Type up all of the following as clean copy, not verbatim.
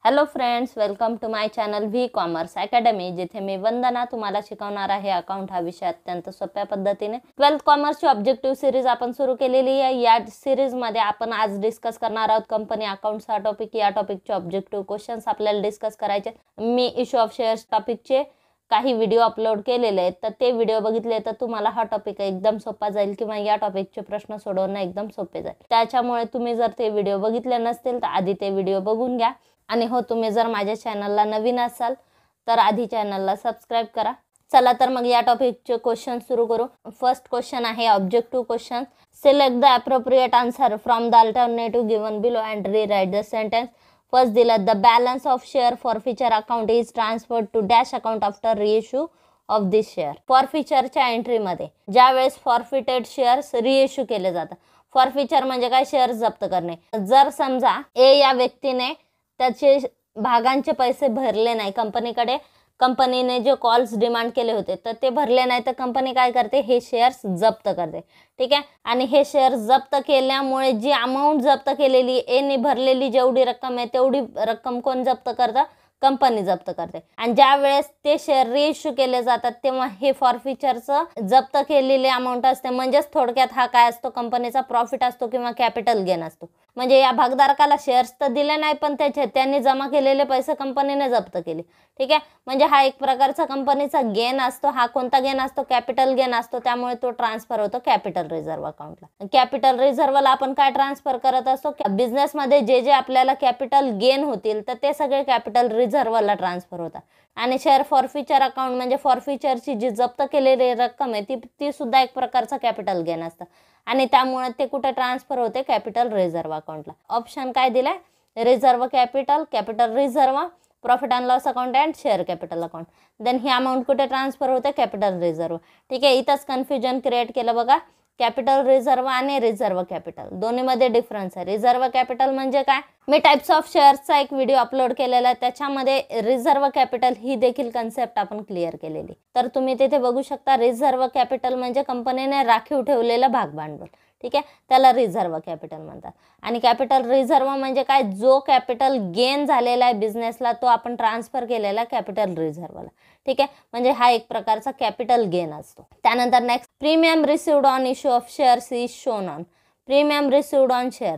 Hello friends, welcome to my channel V commerce academy, जिथे मी वंदना तुम्हाला शिकवणार आहे अकाउंट हा विषय अत्यंत सोप्या पद्धतीने। 12th कॉमर्सची ऑब्जेक्टिव्ह सिरीज आपण सुरू केलेली आहे। या सिरीज मध्ये आपण आज डिस्कस करणार आहोत कंपनी अकाउंट्स हा टॉपिक। या टॉपिकचे ऑब्जेक्टिव्ह क्वेश्चन्स आपल्याला डिस्कस करायचे। मी इश्यू ऑफ शेअर्स टॉपिकचे काही व्हिडिओ अपलोड केलेले आहेत, तर ते व्हिडिओ बघितले तर तुम्हाला हा टॉपिक एकदम सोपा जाईल किंवा या टॉपिकचे प्रश्न सोडवणं एकदम सोपे जाईल। त्याच्यामुळे तुम्ही जर ते व्हिडिओ बघितले नसतील तर आधी ते व्हिडिओ बघून घ्या। आणि हो, तुम्ही जर माझ्या चॅनलला नवीन असाल तर आधी चॅनलला सबस्क्राइब करा। चला तर मग या टॉपिकचे क्वेश्चन सुरू करू। फर्स्ट क्वेश्चन आहे objective question. Select the appropriate answer from the alternative given below and rewrite the sentence. First दिलं, the balance of share forfeiture account is transferred to dash account after reissue of this share. फॉरफिचरच्या एंट्रीमध्ये ज्यावेळेस forfeited shares रिइश्यू केले जातात। Forfeiture म्हणजे काय? Shares जप्त करणे। जर समजा ए या व्यक्तीने त्याचे भागांचे पैसे भरले नाही कंपनीकडे, कंपनीने जे कॉल्स डिमांड केले होते तर ते भरले नाही, तर कंपनी काय करते? हे शेअर्स जप्त करते। ठीक आहे। आणि हे शेअर्स जप्त केल्यामुळे जी अमाऊंट जप्त केलेली ए ने भरलेली जेवढी रक्कम आहे तेवढी रक्कम कोण जप्त करतं? कंपनी जप्त करते। आणि ज्या वेळेस ते शेअर रिइश्यू केले जातात तेव्हा हे फॉरफिचरचं जप्त केलेली अमाऊंट असते। म्हणजेच थोडक्यात हा काय असतो? कंपनीचा प्रॉफिट असतो किंवा कॅपिटल गेन असतो। म्हणजे या भागधारकाला शेअर्स तर दिले नाही, पण त्यांनी जमा केलेले पैसे कंपनीने जप्त केले। ठीक आहे। म्हणजे हा एक प्रकारचा कंपनीचा गेन असतो। हा कोणता गेन असतो? कॅपिटल गेन असतो। त्यामुळे तो ट्रान्सफर होतो कॅपिटल रिझर्व्ह अकाउंटला। कॅपिटल रिझर्व्हला आपण काय ट्रान्सफर करत असतो? बिझनेसमध्ये जे जे आपल्याला कॅपिटल गेन होतील तर ते सगळे कॅपिटल रिझर्व्हला ट्रान्सफर होतात। आणि शेअर फॉरफिचर अकाउंट म्हणजे फॉरफिचरची जी जप्त केलेली रक्कम आहे ती सुद्धा एक प्रकारचा कॅपिटल गेन असतं। आणि त्यामुळे ते कुठे ट्रान्सफर होते? कॅपिटल रिझर्व्ह अकाउंटला। ऑप्शन काय दिलाय? Reserve capital, capital reserve, profit and loss account and share capital account. Then ही अमाऊंट कुठे ट्रान्सफर होते? Capital reserve. ठीक आहे। इथंच कन्फ्युजन क्रिएट केलं बघा। कॅपिटल रिझर्व्ह आणि रिझर्व्ह कॅपिटल दोन्हीमध्ये डिफरन्स आहे। रिझर्व्ह कॅपिटल म्हणजे काय? मी टाइप्स ऑफ शेअर्सचा एक व्हिडिओ अपलोड केलेला आहे, त्याच्यामध्ये रिझर्व्ह कॅपिटल ही देखील कन्सेप्ट आपण क्लिअर केलेली, तर तुम्ही तिथे बघू शकता। रिझर्व्ह कॅपिटल म्हणजे कंपनीने राखीव ठेवलेलं भाग भांडवल। ठीक आहे, त्याला रिझर्व्ह कॅपिटल म्हणतात। आणि कॅपिटल रिझर्व्ह म्हणजे काय? जो कॅपिटल गेन झालेला आहे बिझनेसला तो आपण ट्रान्सफर केलेला कॅपिटल रिझर्व्हला। ठीक आहे, म्हणजे हा एक प्रकारचा कॅपिटल गेन असतो। त्यानंतर next, premium received on issue of shares is shown on. Premium received on share.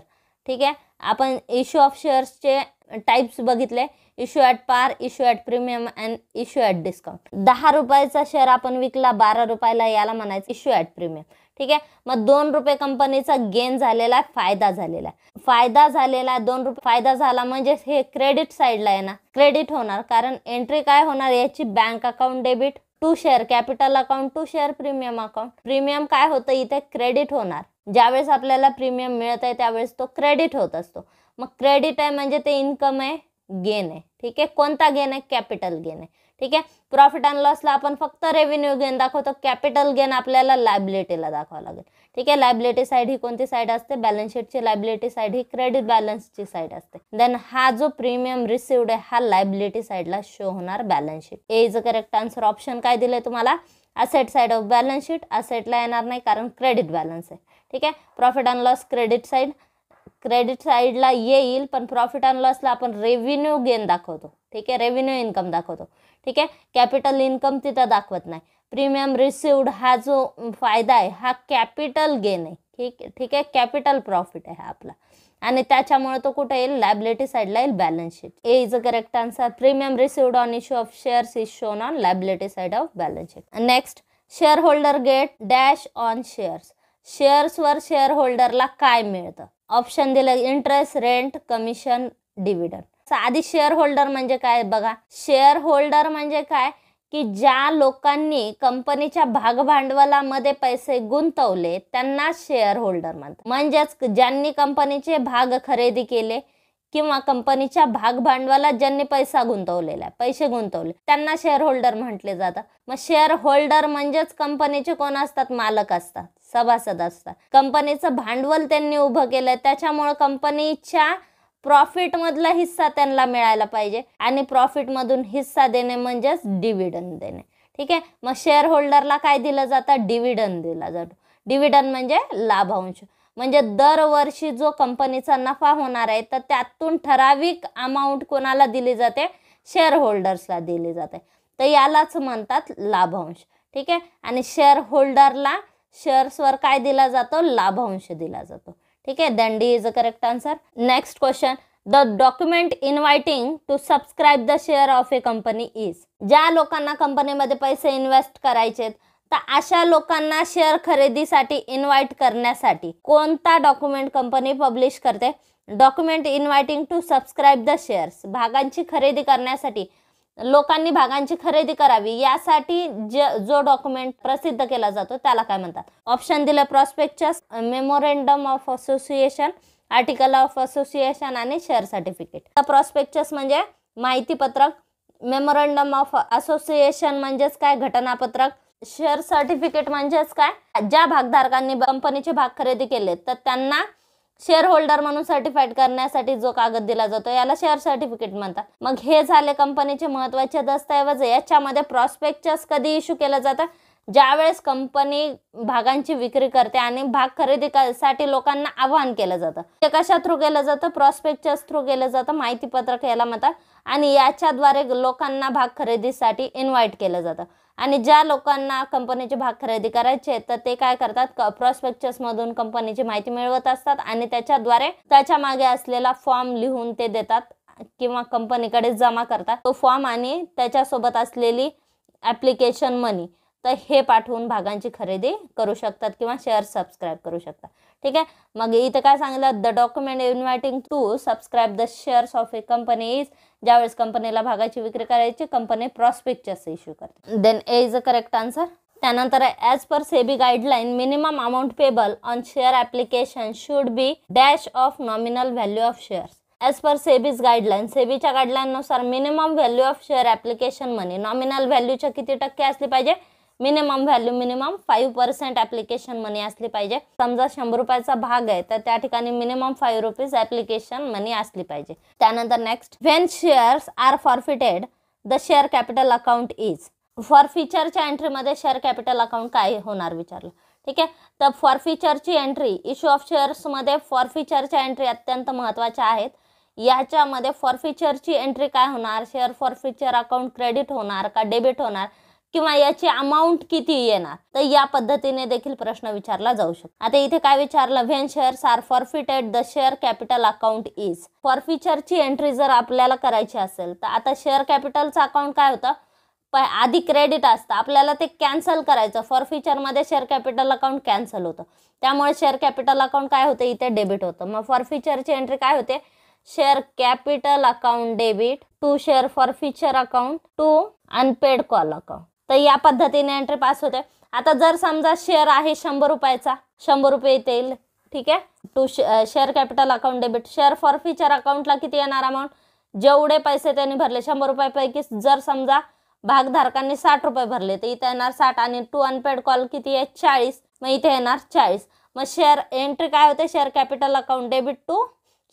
ठीक आहे, आपण इश्यू ऑफ शेअर्सचे टाइप्स बघितले। Issue at par, issue at premium and issue at discount. 10 रुपयाचा शेअर आपण विकला 12 रुपयाला, याला म्हणायचं इश्यू ॲट प्रीमियम। ठीक आहे, मग 2 रुपये कंपनीचा गेन झालेला आहे, फायदा झालेला आहे। फायदा झालेला आहे 2 रुपये फायदा झाला म्हणजे हे क्रेडिट साईडला आहे ना, क्रेडिट होणार। कारण एंट्री काय होणार याची? Bank account debit to share capital account to share premium account. Premium काय होतं इथे? क्रेडिट होणार। ज्यावेळेस आपल्याला प्रीमियम मिळत आहे त्यावेळेस तो क्रेडिट होत असतो। मग क्रेडिट आहे म्हणजे ते इन्कम आहे, गेन आहे। ठीक आहे, कोणता गेन आहे? कॅपिटल गेन आहे। ठीक आहे, प्रॉफिट अँड लॉसला आपण फक्त रेव्हेन्यू गेन दाखवतो, कॅपिटल गेन आपल्याला लायबिलिटीला दाखवावं लागेल। ठीक आहे, लायबिलिटी साईड ही कोणती साईड असते? बॅलन्स शीटची लायबिलिटी साईड ही क्रेडिट बॅलन्सची साईड असते। देन हा जो प्रीमियम रिसिव्ड आहे हा लायबिलिटी साईडला शो होणार, balance sheet. A is a correct answer. Option काय दिले तुम्हाला? Asset side of balance sheet. असेटला येणार नाही कारण क्रेडिट बॅलन्स आहे। ठीक आहे, profit and loss credit side, credit साईडला येईल, पण प्रॉफिट अँड लॉसला आपण रेव्हेन्यू गेन दाखवतो। ठीक आहे, रेव्हेन्यू इन्कम दाखवतो। ठीक आहे, कॅपिटल इन्कम तिथं दाखवत नाही। प्रीमियम रिसिव्ड हा जो फायदा आहे हा कॅपिटल गेन आहे। ठीक आहे, कॅपिटल प्रॉफिट आहे हा आपला, आणि त्याच्यामुळे तो कुठे येईल? लायबिलिटी साईडला येईल, balance sheet. A is a correct answer. Premium received on issue of shares is shown on liability side of balance sheet. Next, share holder get dash on shares. शेअर्सवर शेअर होल्डरला काय मिळतं? ऑप्शन दिलं, interest, rent, commission, dividend. आधी share holder म्हणजे काय बघा। Share holder म्हणजे काय की ज्या लोकांनी कंपनीच्या भागभांडवलामध्ये पैसे गुंतवले त्यांना शेअर होल्डर म्हणतात। म्हणजेच ज्यांनी कंपनीचे भाग खरेदी केले किंवा कंपनीच्या भागभांडवलात ज्यांनी पैसे गुंतवले त्यांना शेअर होल्डर म्हटले जातं। मग शेअर होल्डर म्हणजेच कंपनीचे कोण असतात? मालक असतात, सभासद असतात। कंपनीचं भांडवल त्यांनी उभं केलं, त्याच्यामुळे कंपनीच्या प्रॉफिट मधला हिस्सा त्यांना मिळायला पाहिजे, आणि प्रॉफिट मधून हिस्सा देणे म्हणजेच डिव्हिडंड देणे। ठीक आहे, मग शेअर होल्डरला काय दिलं जातं? डिव्हिडंड दिला जातो। डिव्हिडंड म्हणजे लाभांश। म्हणजे दरवर्षी जो कंपनीचा नफा होणार आहे तर त्यातून ठराविक अमाऊंट कोणाला दिली जाते, शेअर होल्डर्सला दिली जाते, तर यालाच म्हणतात लाभांश. ठीक आहे. आणि शेअर होल्डरला शेअर्सवर काय दिला जातो, लाभांश दिला जातो. ठीक आहे. Then D is a correct answer. Next question, the document inviting to subscribe the share of a company is. ज्या लोकांना कंपनीमध्ये पैसे इन्व्हेस्ट करायचे तर अशा लोकांना शेअर खरेदीसाठी इन्व्हाइट करण्यासाठी कोणता डॉक्युमेंट कंपनी पब्लिश करते. Document inviting to subscribe the shares, भागांची खरेदी करण्यासाठी, लोकांनी भागांची खरेदी करावी यासाठी जो डॉक्युमेंट प्रसिद्ध केला जातो त्याला काय म्हणतात. ऑप्शन दिले prospectus, memorandum of association, article of association आणि शेअर सर्टिफिकेट. प्रॉस्पेक्टस म्हणजे माहितीपत्रक, मेमोरेंडम ऑफ असोसिएशन म्हणजेच काय, घटनापत्रक, शेअर सर्टिफिकेट म्हणजेच काय, ज्या भागधारकांनी कंपनीचे भाग खरेदी केले तर त्यांना शेअर होल्डर म्हणून सर्टिफाईड करण्यासाठी जो कागद दिला जातो याला शेअर सर्टिफिकेट म्हणतात. मग हे झाले कंपनीचे महत्त्वाचे दस्तऐवज. याच्यामध्ये प्रॉस्पेक्टस कधी इश्यू केलं जातं, ज्यावेळेस कंपनी भागांची विक्री करते आणि भाग खरेदीसाठी लोकांना आवाहन केलं जातं. ते कशा थ्रू केलं जातं, प्रॉस्पेक्टस थ्रू केलं जातं, माहितीपत्रक याला म्हणतात. आणि याच्याद्वारे लोकांना भाग खरेदीसाठी इन्व्हाइट केलं जातं. आणि ज्या लोकांना कंपनीचे भाग खरेदी करायचे तर ते काय करतात, प्रॉस्पेक्टस मधून कंपनीची माहिती मिळवत असतात आणि त्याच्याद्वारे त्याच्या मागे असलेला फॉर्म लिहून ते देतात किंवा कंपनीकडे जमा करतात. तो फॉर्म आणि त्याच्यासोबत असलेली ॲप्लिकेशन मनी तर हे पाठवून भागांची खरेदी करू शकतात किंवा शेअर सबस्क्राईब करू शकतात. ठीक आहे. मग इथे काय सांगितलं, the document inviting to subscribe the shares of a company is, ज्यावेळेस कंपनीला भागाची विक्री करायची कंपनी प्रॉस्पेक्टस इश्यू करते. Then A is a correct answer. त्यानंतर as per SEBI guideline minimum amount payable on share application should be dash of nominal value of shares. As per SEBI's guideline, सेबीच्या गाईडलाईननुसार minimum value of share application money nominal व्हॅल्यूच्या किती टक्के असली पाहिजे, minimum value minimum 5% application मनी असली पाहिजे. समजा 100 रुपयाचा भाग आहे तर त्या ठिकाणी मिनिमम 5 रुपीज ॲप्लिकेशन मनी असली पाहिजे. त्यानंतर next, when shares are forfeited the share capital account is. फॉरफिचरच्या एंट्रीमध्ये शेअर कॅपिटल अकाउंट काय होणार विचारलं. ठीक आहे. तर फॉरफिचरची एंट्री, इश्यू ऑफ शेअर्समध्ये फॉरफिचरच्या एंट्री अत्यंत महत्त्वाच्या आहेत. याच्यामध्ये फॉरफिचरची एंट्री काय होणार, शेअर फॉरफिचर अकाउंट क्रेडिट होणार का डेबिट होणार किंवा याची अमाऊंट किती येणार, तर या पद्धतीने देखील प्रश्न विचारला जाऊ शकतो. आता इथे काय विचारलं, when shares are forfeited the share capital account is. फॉरफिचरची एंट्री जर आपल्याला करायची असेल तर आता शेअर कॅपिटलचं अकाउंट काय होतं, आधी क्रेडिट असतं, आपल्याला ते कॅन्सल करायचं. फॉरफिचरमध्ये शेअर कॅपिटल अकाउंट कॅन्सल होतं, त्यामुळे शेअर कॅपिटल अकाउंट काय होतं, इथे डेबिट होतं. मग फॉरफिचरची एंट्री काय होते, share capital account debit to share forfeiture account to unpaid call account. तर या पद्धतीने एंट्री पास होते. आता जर समजा शेअर आहे 100 रुपयाचा, 100 रुपये इथे येईल. ठीक आहे. To share capital account debit, share forfeiture अकाउंटला किती येणार अमाऊंट, जेवढे पैसे त्यांनी भरले 100 रुपयापैकी जर समजा भागधारकांनी 60 रुपये भरले तर इथे येणार 60 आणि टू अनपेड कॉल किती आहे 40, मग इथे येणार 40. मग शेअर एंट्री काय होते, share capital account debit to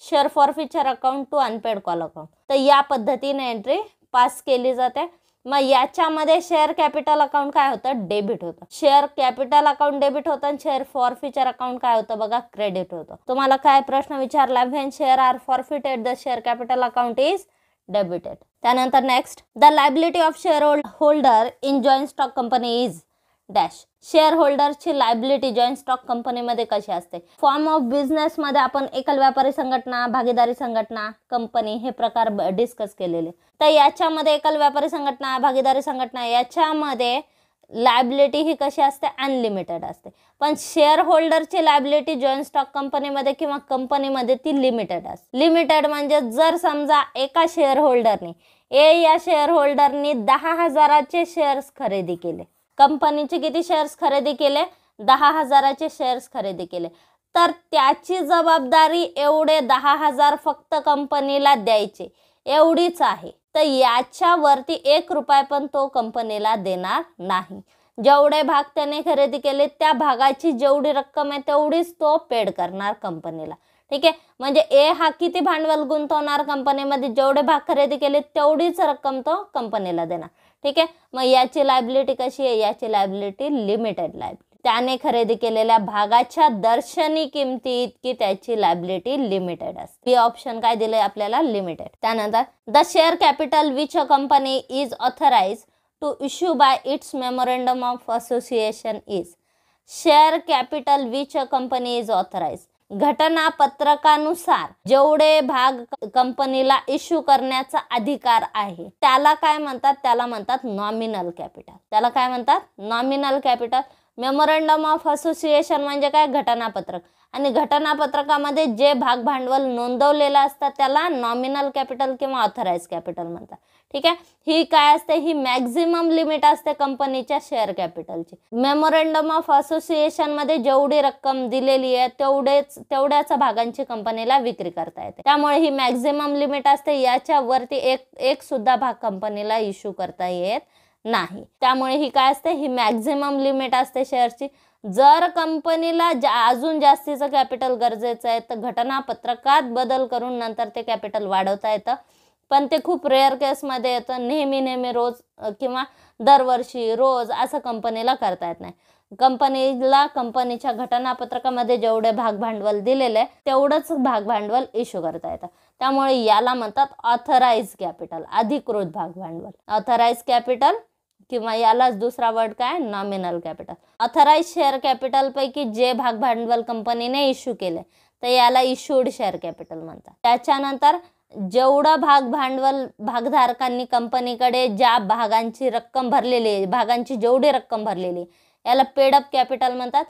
share forfeiture account to unpaid call account. तर या पद्धतीने एंट्री पास केली जाते. मग याच्यामध्ये शेअर कॅपिटल अकाउंट काय होतं, डेबिट होतं. शेअर कॅपिटल अकाउंट डेबिट होतं आणि शेअर फॉरफिचर अकाउंट काय होतं बघा, क्रेडिट होतं. तुम्हाला काय प्रश्न विचारला, when share are forfeited the share capital account is debited. त्यानंतर next, the liability of share holder in joint stock company is dash. Share होल्डरची लायबिलिटी जॉईंट स्टॉक कंपनीमध्ये कशी असते. फॉर्म ऑफ बिझनेसमध्ये आपण एकल व्यापारी संघटना, भागीदारी संघटना, कंपनी हे प्रकार डिस्कस केलेले. तर याच्यामध्ये एकल व्यापारी संघटना, भागीदारी संघटना याच्यामध्ये लायबिलिटी ही कशी असते, अनलिमिटेड असते. पण शेअर होल्डरची लायबिलिटी जॉईंट स्टॉक कंपनीमध्ये किंवा कंपनीमध्ये ती लिमिटेड असते. लिमिटेड म्हणजे जर समजा एका शेअर होल्डरनी या शेअर होल्डरनी 10,000चे शेअर्स खरेदी केले, कंपनीचे किती शेअर्स खरेदी केले, 10,000चे शेअर्स खरेदी केले, तर त्याची जबाबदारी एवढे 10,000 फक्त कंपनीला द्यायचे एवढीच आहे. तर याच्यावरती 1 रुपया पण तो कंपनीला देणार नाही. जेवढे भाग त्याने खरेदी केले त्या भागाची जेवढी रक्कम आहे तेवढीच तो पेड करणार कंपनीला. ठीक आहे. म्हणजे ए हा किती भांडवल गुंतवणार कंपनीमध्ये, जेवढे भाग खरेदी केले तेवढीच रक्कम तो कंपनीला देणार. ठीक आहे. मग याची लायबिलिटी कशी आहे, याची लायबिलिटी लिमिटेड लायबिलिटी. त्याने खरेदी केलेल्या भागाच्या दर्शनी किमती इतकी त्याची लायबिलिटी लिमिटेड असते. बी ऑप्शन काय दिलंय आपल्याला, लिमिटेड. त्यानंतर the share capital which a company is authorise to issue by its memorandum of association is. Share capital which a company is authorise, घटनापत्रकानुसार जेवढे भाग कंपनीला इश्यू करण्याचा अधिकार आहे त्याला काय म्हणतात, त्याला म्हणतात नॉमिनल कॅपिटल. त्याला काय म्हणतात, nominal capital. Memorandum of association म्हणजे काय, घटनापत्रक. आणि घटनापत्रकामध्ये जे भाग भांडवल नोंदवलेलं असतं त्याला नॉमिनल कॅपिटल किंवा ऑथराइज कॅपिटल म्हणतात. ठीक आहे. ही काय असते, ही मॅक्झिमम लिमिट असते कंपनीच्या शेअर कॅपिटलची. मेमोरंडम ऑफ असोसिएशन मध्ये जेवढी रक्कम दिलेली आहे तेवढ्याच भागांची कंपनीला विक्री करता येते. त्यामुळे ही मॅक्झिमम लिमिट असते. याच्या वरती एक सुद्धा भाग कंपनीला इश्यू करता येत नाही. त्यामुळे ही काय असते, ही मॅक्झिमम लिमिट असते शेअरची. जर कंपनीला अजून जास्तीचं कॅपिटल गरजेचं आहे तर घटनापत्रकात बदल करून नंतर ते कॅपिटल वाढवता येतं. पण ते खूप रेअर केसमध्ये येतं. नेहमी रोज किंवा दरवर्षी रोज असं कंपनीला करता येत नाही. कंपनीला कंपनीच्या घटनापत्रकामध्ये जेवढे भाग भांडवल दिलेले तेवढंच भाग भांडवल इश्यू करता येतं. त्यामुळे याला म्हणतात ऑथराइज कॅपिटल, अधिकृत भाग भांडवल. ऑथराइज कॅपिटल किंवा यालाच दुसरा वर्ड काय, nominal capital. Authorise share capital पैकी जे भाग भांडवल कंपनीने इश्यू केले तर याला इश्यूड शेअर कॅपिटल म्हणतात. त्याच्यानंतर जेवढं भाग भांडवल भागधारकांनी कंपनीकडे ज्या भागांची रक्कम भरलेली आहे, भागांची जेवढी रक्कम भरलेली याला पेड अप कॅपिटल म्हणतात.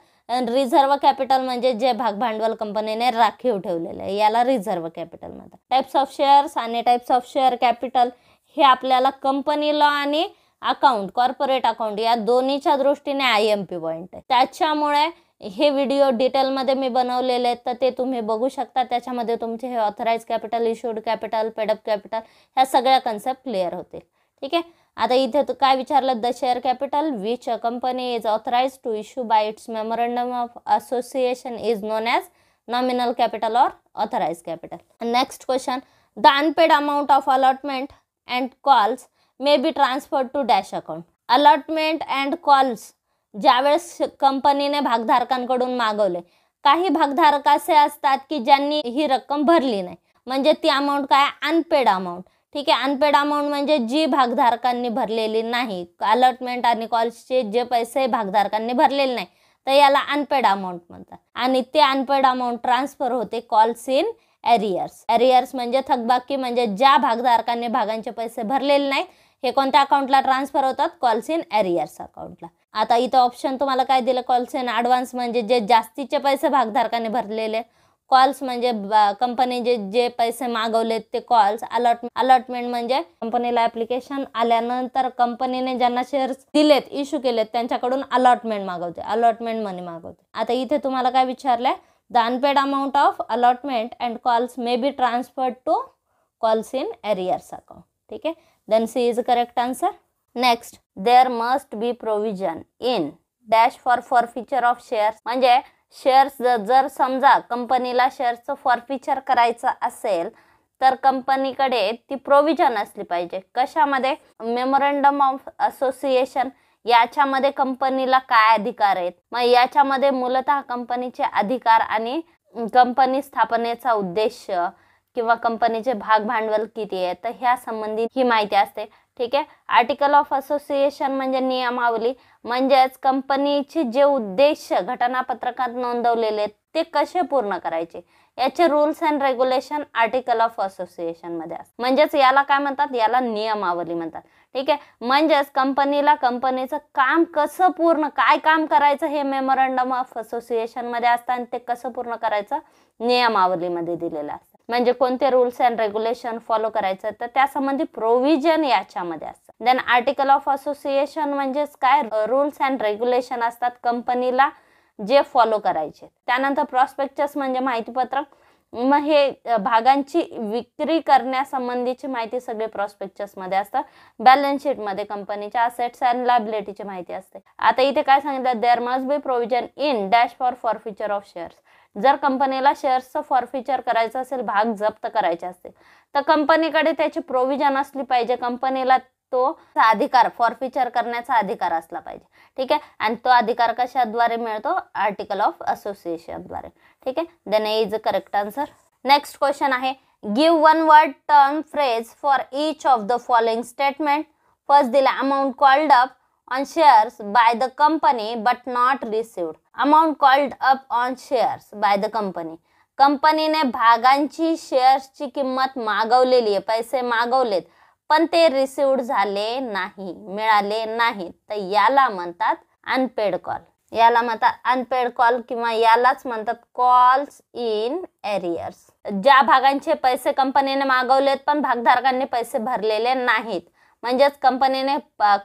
रिझर्व्ह कॅपिटल म्हणजे जे भाग भांडवल कंपनीने राखीव ठेवलेलं आहे याला रिझर्व्ह कॅपिटल म्हणतात. टाइप्स ऑफ शेअर्स आणि टाइप्स ऑफ शेअर कॅपिटल हे आपल्याला कंपनी लॉ आणि अकाउंट, कॉर्पोरेट अकाउंट या दोन्हीच्या दृष्टीने IMP पॉइंट आहे. त्याच्यामुळे हे व्हिडिओ डिटेलमध्ये मी बनवलेले आहेत तर ते तुम्ही बघू शकता. त्याच्यामध्ये तुमचे हे authorise capital, issued capital, paid up capital ह्या सगळ्या कन्सेप्ट क्लिअर होतील. ठीक आहे. आता इथे काय विचारलं, the share capital which a company is authorise to issue by its memorandum of association is known as nominal capital or authorise capital. Next question, the unpaid amount of allotment and calls may be transferred to dash account. Allotment and calls ज्यावेळेस कंपनीने भागधारकांकडून मागवले, काही भागधारक असे असतात की ज्यांनी ही रक्कम भरली नाही, म्हणजे ती अमाऊंट काय, अनपेड अमाऊंट. ठीक आहे. अनपेड अमाऊंट म्हणजे जी भागधारकांनी भरलेली नाही. अलॉटमेंट आणि कॉल्सचे जे पैसे भागधारकांनी भरलेले नाही तर याला अनपेड अमाऊंट म्हणतात. आणि ते अनपेड अमाऊंट ट्रान्सफर होते कॉल्स इन एरियर्स. एरियर्स म्हणजे थकबाकी, म्हणजे ज्या भागधारकांनी भागांचे पैसे भरलेले नाही हे कोणत्या अकाउंटला ट्रान्सफर होतात, कॉल्स इन एरियर्स अकाउंटला. आता इथं ऑप्शन तुम्हाला काय दिलं, कॉल्स इन ॲडव्हान्स म्हणजे जे जास्तीचे पैसे भागधारकांनी भरलेले, कॉल्स म्हणजे कंपनी जे पैसे मागवलेत ते कॉल्स. अलॉटमेंट म्हणजे कंपनीला ॲप्लिकेशन आल्यानंतर कंपनीने ज्यांना शेअर्स दिलेत, इश्यू केलेत त्यांच्याकडून अलॉटमेंट मागवते, अलॉटमेंट मनी मागवते. आता इथे तुम्हाला काय विचारलंय, the unpaid amount of allotment and calls may be transferred to calls in arrears account. ठीक आहे. Then C is correct answer. Next, there must be provision in dash for forfeiture of shares. म्हणजे shares जर समजा कंपनीला शेअर्सचं forfeiture करायचं असेल तर कंपनीकडे ती प्रोव्हिजन असली पाहिजे. कशामध्ये, मेमोरंडम ऑफ असोसिएशन याच्यामध्ये कंपनीला काय अधिकार आहेत, मग याच्यामध्ये मूलतः कंपनीचे अधिकार आणि कंपनी स्थापनेचा उद्देश किंवा कंपनीचे भाग भांडवल किती आहे तर ह्या संबंधित ही माहिती असते. ठीक आहे. आर्टिकल ऑफ असोसिएशन म्हणजे नियमावली, म्हणजेच कंपनीचे जे उद्देश घटनापत्रकात नोंदवलेले ते कसे पूर्ण करायचे याचे rules and regulation article of association मध्ये असतात. म्हणजेच याला काय म्हणतात, याला नियमावली म्हणतात. ठीक आहे. म्हणजेच कंपनीला कंपनीचं काम कसं पूर्ण, काय काम करायचं हे मेमोरंडम ऑफ असोसिएशन मध्ये असतं आणि ते कसं पूर्ण करायचं नियमावलीमध्ये दिलेलं असतं. म्हणजे कोणते रूल्स अँड रेग्युलेशन फॉलो करायचं तर त्यासंबंधी प्रोव्हिजन याच्यामध्ये असतं. देन आर्टिकल ऑफ असोसिएशन म्हणजेच काय, रूल्स अँड रेग्युलेशन असतात कंपनीला जे फॉलो करायचे. त्यानंतर प्रॉस्पेक्टस म्हणजे माहितीपत्रक, मग हे भागांची विक्री करण्यासंबंधीची माहिती सगळे प्रॉस्पेक्टस मध्ये असतं. बॅलन्स शीट मध्ये कंपनीच्या असेट्स अँड लायबिलिटीची माहिती असते. आता इथे काय सांगितलं, there must be provision in dash for forfeiture of shares. जर कंपनीला शेअर्सचं फॉरफिचर करायचं असेल, भाग जप्त करायचे असतील तर कंपनीकडे त्याची प्रोव्हिजन असली पाहिजे. कंपनीला तो अधिकार फॉरफिचर करण्याचा अधिकार असला पाहिजे. ठीक आहे. आणि तो अधिकार कशाद्वारे मिळतो? आर्टिकल ऑफ असोसिएशन द्वारे. ठीक आहे. Then is a correct answer. Next question आहे, give one word term phrase for each of the following statement. First दिला, amount called up on shares by the company but not received. Amount called up on shares by the company. कंपनीने भागांची शेअर्सची किंमत मागवलेली आहे, पैसे मागवलेत, पण ते रिसिव्ड झाले नाही, मिळाले नाही, तर याला म्हणतात अनपेड कॉल. याला म्हणतात अनपेड कॉल किंवा यालाच म्हणतात कॉल्स इन एरियर्स. ज्या भागांचे पैसे कंपनीने मागवलेत पण भागधारकांनी पैसे भरलेले नाहीत, म्हणजेच कंपनीने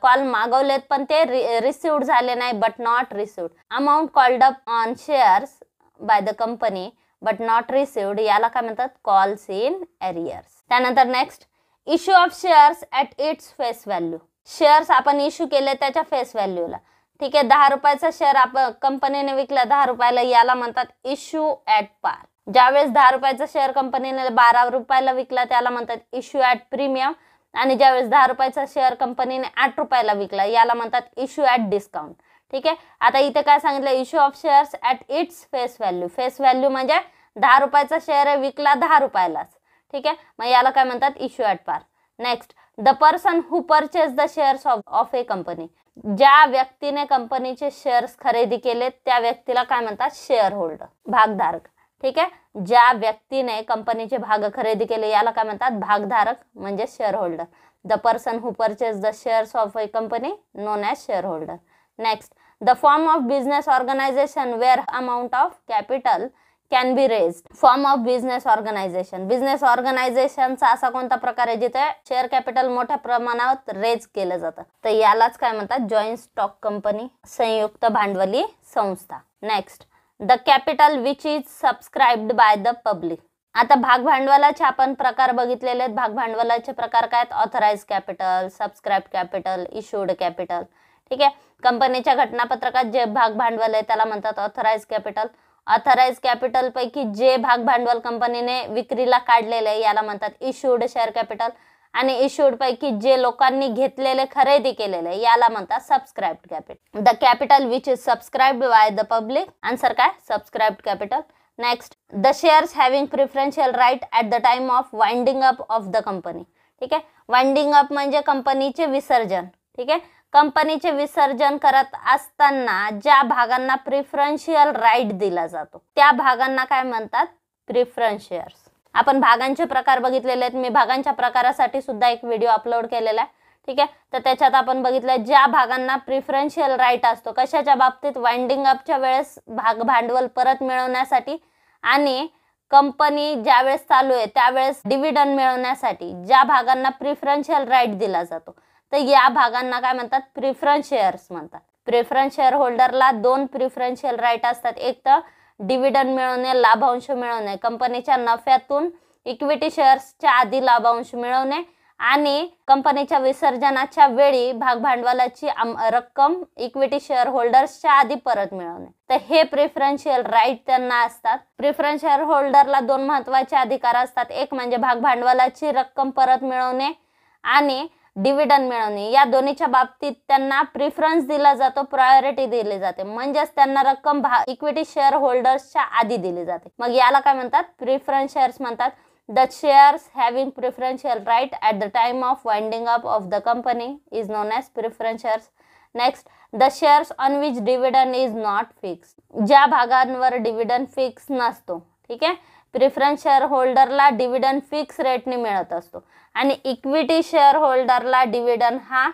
कॉल मागवलेत पण ते रिसिव्ड झाले नाही, but not received. Amount called up on shares by the company but not received, याला काय म्हणतात? Calls in arrears. त्यानंतर next, issue of shares at its face value. Shares आपण इश्यू केले त्याच्या फेस व्हॅल्यूला. ठीक आहे. 10 रुपयाचा शेअर आपण कंपनीने विकला 10 रुपयाला, याला म्हणतात इश्यू ॲट पार. ज्यावेळेस 10 रुपयाचा शेअर कंपनीने 12 रुपयाला विकला त्याला म्हणतात इश्यू ॲट प्रीमियम. आणि ज्यावेळेस 10 रुपयाचा शेअर कंपनीने 8 रुपयाला विकला याला म्हणतात इश्यू ॲट डिस्काउंट. ठीक आहे. आता इथे काय सांगितलं? Issue of shares at its face value. Face value म्हणजे 10 रुपयाचा शेअर विकला 10 रुपयालाच. ठीक आहे. मग याला काय म्हणतात? इश्यू ॲट पार. Next, the person who purchase the shares of a company. ज्या व्यक्तीने कंपनीचे शेअर्स खरेदी केले त्या व्यक्तीला काय म्हणतात? शेअर होल्डर, भागधारक. ठीक आहे. ज्या व्यक्तीने कंपनीचे भाग खरेदी केले याला काय म्हणतात? भागधारक म्हणजे share holder. The person who purchase the shares of a company known as share holder. Next, the form of business organisation where amount of capital can be raised. Form of business organisation. Business ऑर्गनायझेशनचा असा कोणता प्रकार आहे जिथे share capital मोठ्या प्रमाणात raise केलं जातं? तर यालाच काय म्हणतात? जॉईंट स्टॉक कंपनी, संयुक्त भांडवली संस्था. Next, the capital which is subscribed by the public. आता भाग भांडवलाचे आपण प्रकार बघितलेले आहेत. भाग भांडवलाचे प्रकार काय आहेत? Authorise capital, subscribed capital, issued capital. ठीक आहे. कंपनीच्या घटनापत्रकात जे भाग भांडवल आहे त्याला म्हणतात ऑथराइज कॅपिटल. ऑथराइज कॅपिटल पैकी जे भाग भांडवल कंपनीने विक्रीला काढलेले आहे याला म्हणतात इश्यूड शेअर कॅपिटल. आणि इश्यूड पैकी जे लोकांनी घेतलेले खरेदी केलेले याला म्हणतात subscribed capital. The capital which is subscribed by the public. Answer काय? Subscribed capital. Next, the shares having preferential right at the time of winding up of the company. ठीक आहे. वाइंडिंग अप म्हणजे कंपनीचे विसर्जन. ठीक आहे. कंपनीचे विसर्जन करत असताना ज्या भागांना प्रिफरन्शियल राईट दिला जातो त्या भागांना काय म्हणतात? Preference shares. आपण भागांचे प्रकार बघितलेले आहेत. मी भागांच्या प्रकारासाठी सुद्धा एक व्हिडिओ अपलोड केलेला आहे. ठीक आहे. तर त्याच्यात आपण बघितलं ज्या भागांना प्रिफरन्शियल राईट असतो कशाच्या बाबतीत? वाइंडिंग अपच्या वेळेस भाग भांडवल परत मिळवण्यासाठी आणि कंपनी ज्यावेळेस चालू आहे त्यावेळेस डिव्हिडंड मिळवण्यासाठी ज्या भागांना प्रिफरन्शियल राईट दिला जातो तर या भागांना काय म्हणतात? प्रिफरन्स शेअर्स म्हणतात. प्रिफरन्स शेअर होल्डरला 2 प्रिफरन्शियल राईट असतात. एक तर डिव्हिडंड मिळवणे, लाभांश मिळवणे, कंपनीच्या नफ्यातून इक्विटी शेअर्सच्या आधी लाभांश मिळवणे आणि कंपनीच्या विसर्जनाच्या वेळी भाग भांडवलाची रक्कम इक्विटी शेअर होल्डर्सच्या आधी परत मिळवणे. तर हे प्रिफरन्शियल राईट त्यांना असतात. प्रिफरन्स शेअर होल्डरला 2 महत्त्वाचे अधिकार असतात. एक म्हणजे भाग भांडवलाची रक्कम परत मिळवणे आणि डिव्हिडंड मिळवणे. या दोन्हीच्या बाबतीत त्यांना प्रिफरन्स दिला जातो, प्रायोरिटी दिली जाते. म्हणजेच त्यांना रक्कम इक्विटी शेअर होल्डर्सच्या आधी दिली जाते. मग याला काय म्हणतात? प्रिफरन्स शेअर्स म्हणतात. The shares having preferential right at the time of winding up of the company is known as preference shares. Next, the shares on which dividend is not fix. ज्या भागांवर डिव्हिडंड फिक्स नसतो. ठीक आहे. Preference share होल्डरला dividend fix रेटने मिळत असतो आणि इक्विटी शेअर होल्डरला डिव्हिडंड हा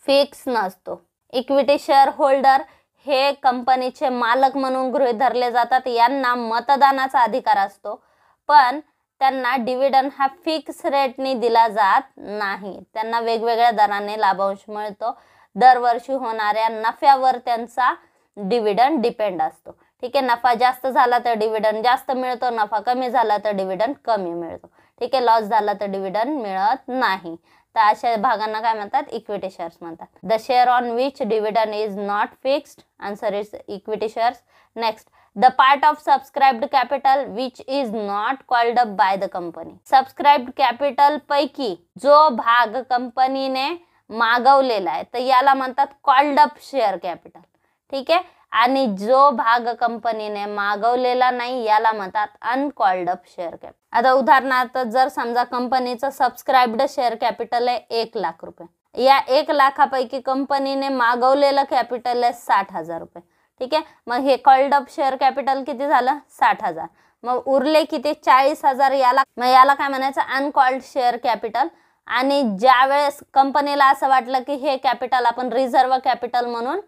फिक्स नसतो. इक्विटी शेअर होल्डर हे कंपनीचे मालक म्हणून गृहीत धरले जातात. यांना मतदानाचा अधिकार असतो पण त्यांना डिव्हिडंड हा फिक्स रेटने दिला जात नाही. त्यांना वेगवेगळ्या दराने लाभांश मिळतो. दरवर्षी होणाऱ्या नफ्यावर त्यांचा डिव्हिडंड डिपेंड असतो. ठीक आहे. नफा जास्त झाला तर डिव्हिडंड जास्त मिळतो, नफा कमी झाला तर डिव्हिडंड कमी मिळतो. ठीक आहे. लॉस झाला तर डिव्हिडंड मिळत नाही. तर अशा भागांना काय म्हणतात? इक्विटी शेअर्स म्हणतात. The share on which dividend is not fixed. Answer is equity shares. Next, the part of subscribed capital which is not called up by the company. Subscribed capital पैकी जो भाग कंपनीने मागवलेला आहे तर याला म्हणतात कॉल्ड अप शेअर कॅपिटल. ठीक आहे. आणि जो भाग कंपनीने मागवलेला नाही याला म्हणतात अनकॉल्ड अप शेअर कॅपिटल. आता उदाहरणार्थ जर समजा कंपनीचं सबस्क्राइब्ड शेअर कॅपिटल आहे 1 लाख रुपये, या 1 लाखापैकी कंपनीने मागवलेलं कॅपिटल आहे 60,000 रुपये. ठीक आहे. मग हे कॉल्ड अप शेअर कॅपिटल किती झालं? 60,000. मग उरले किती? 40,000. याला काय म्हणायचं? Uncalled share capital. आणि ज्या वेळेस कंपनीला असं वाटलं की हे कॅपिटल आपण रिझर्व्ह कॅपिटल म्हणून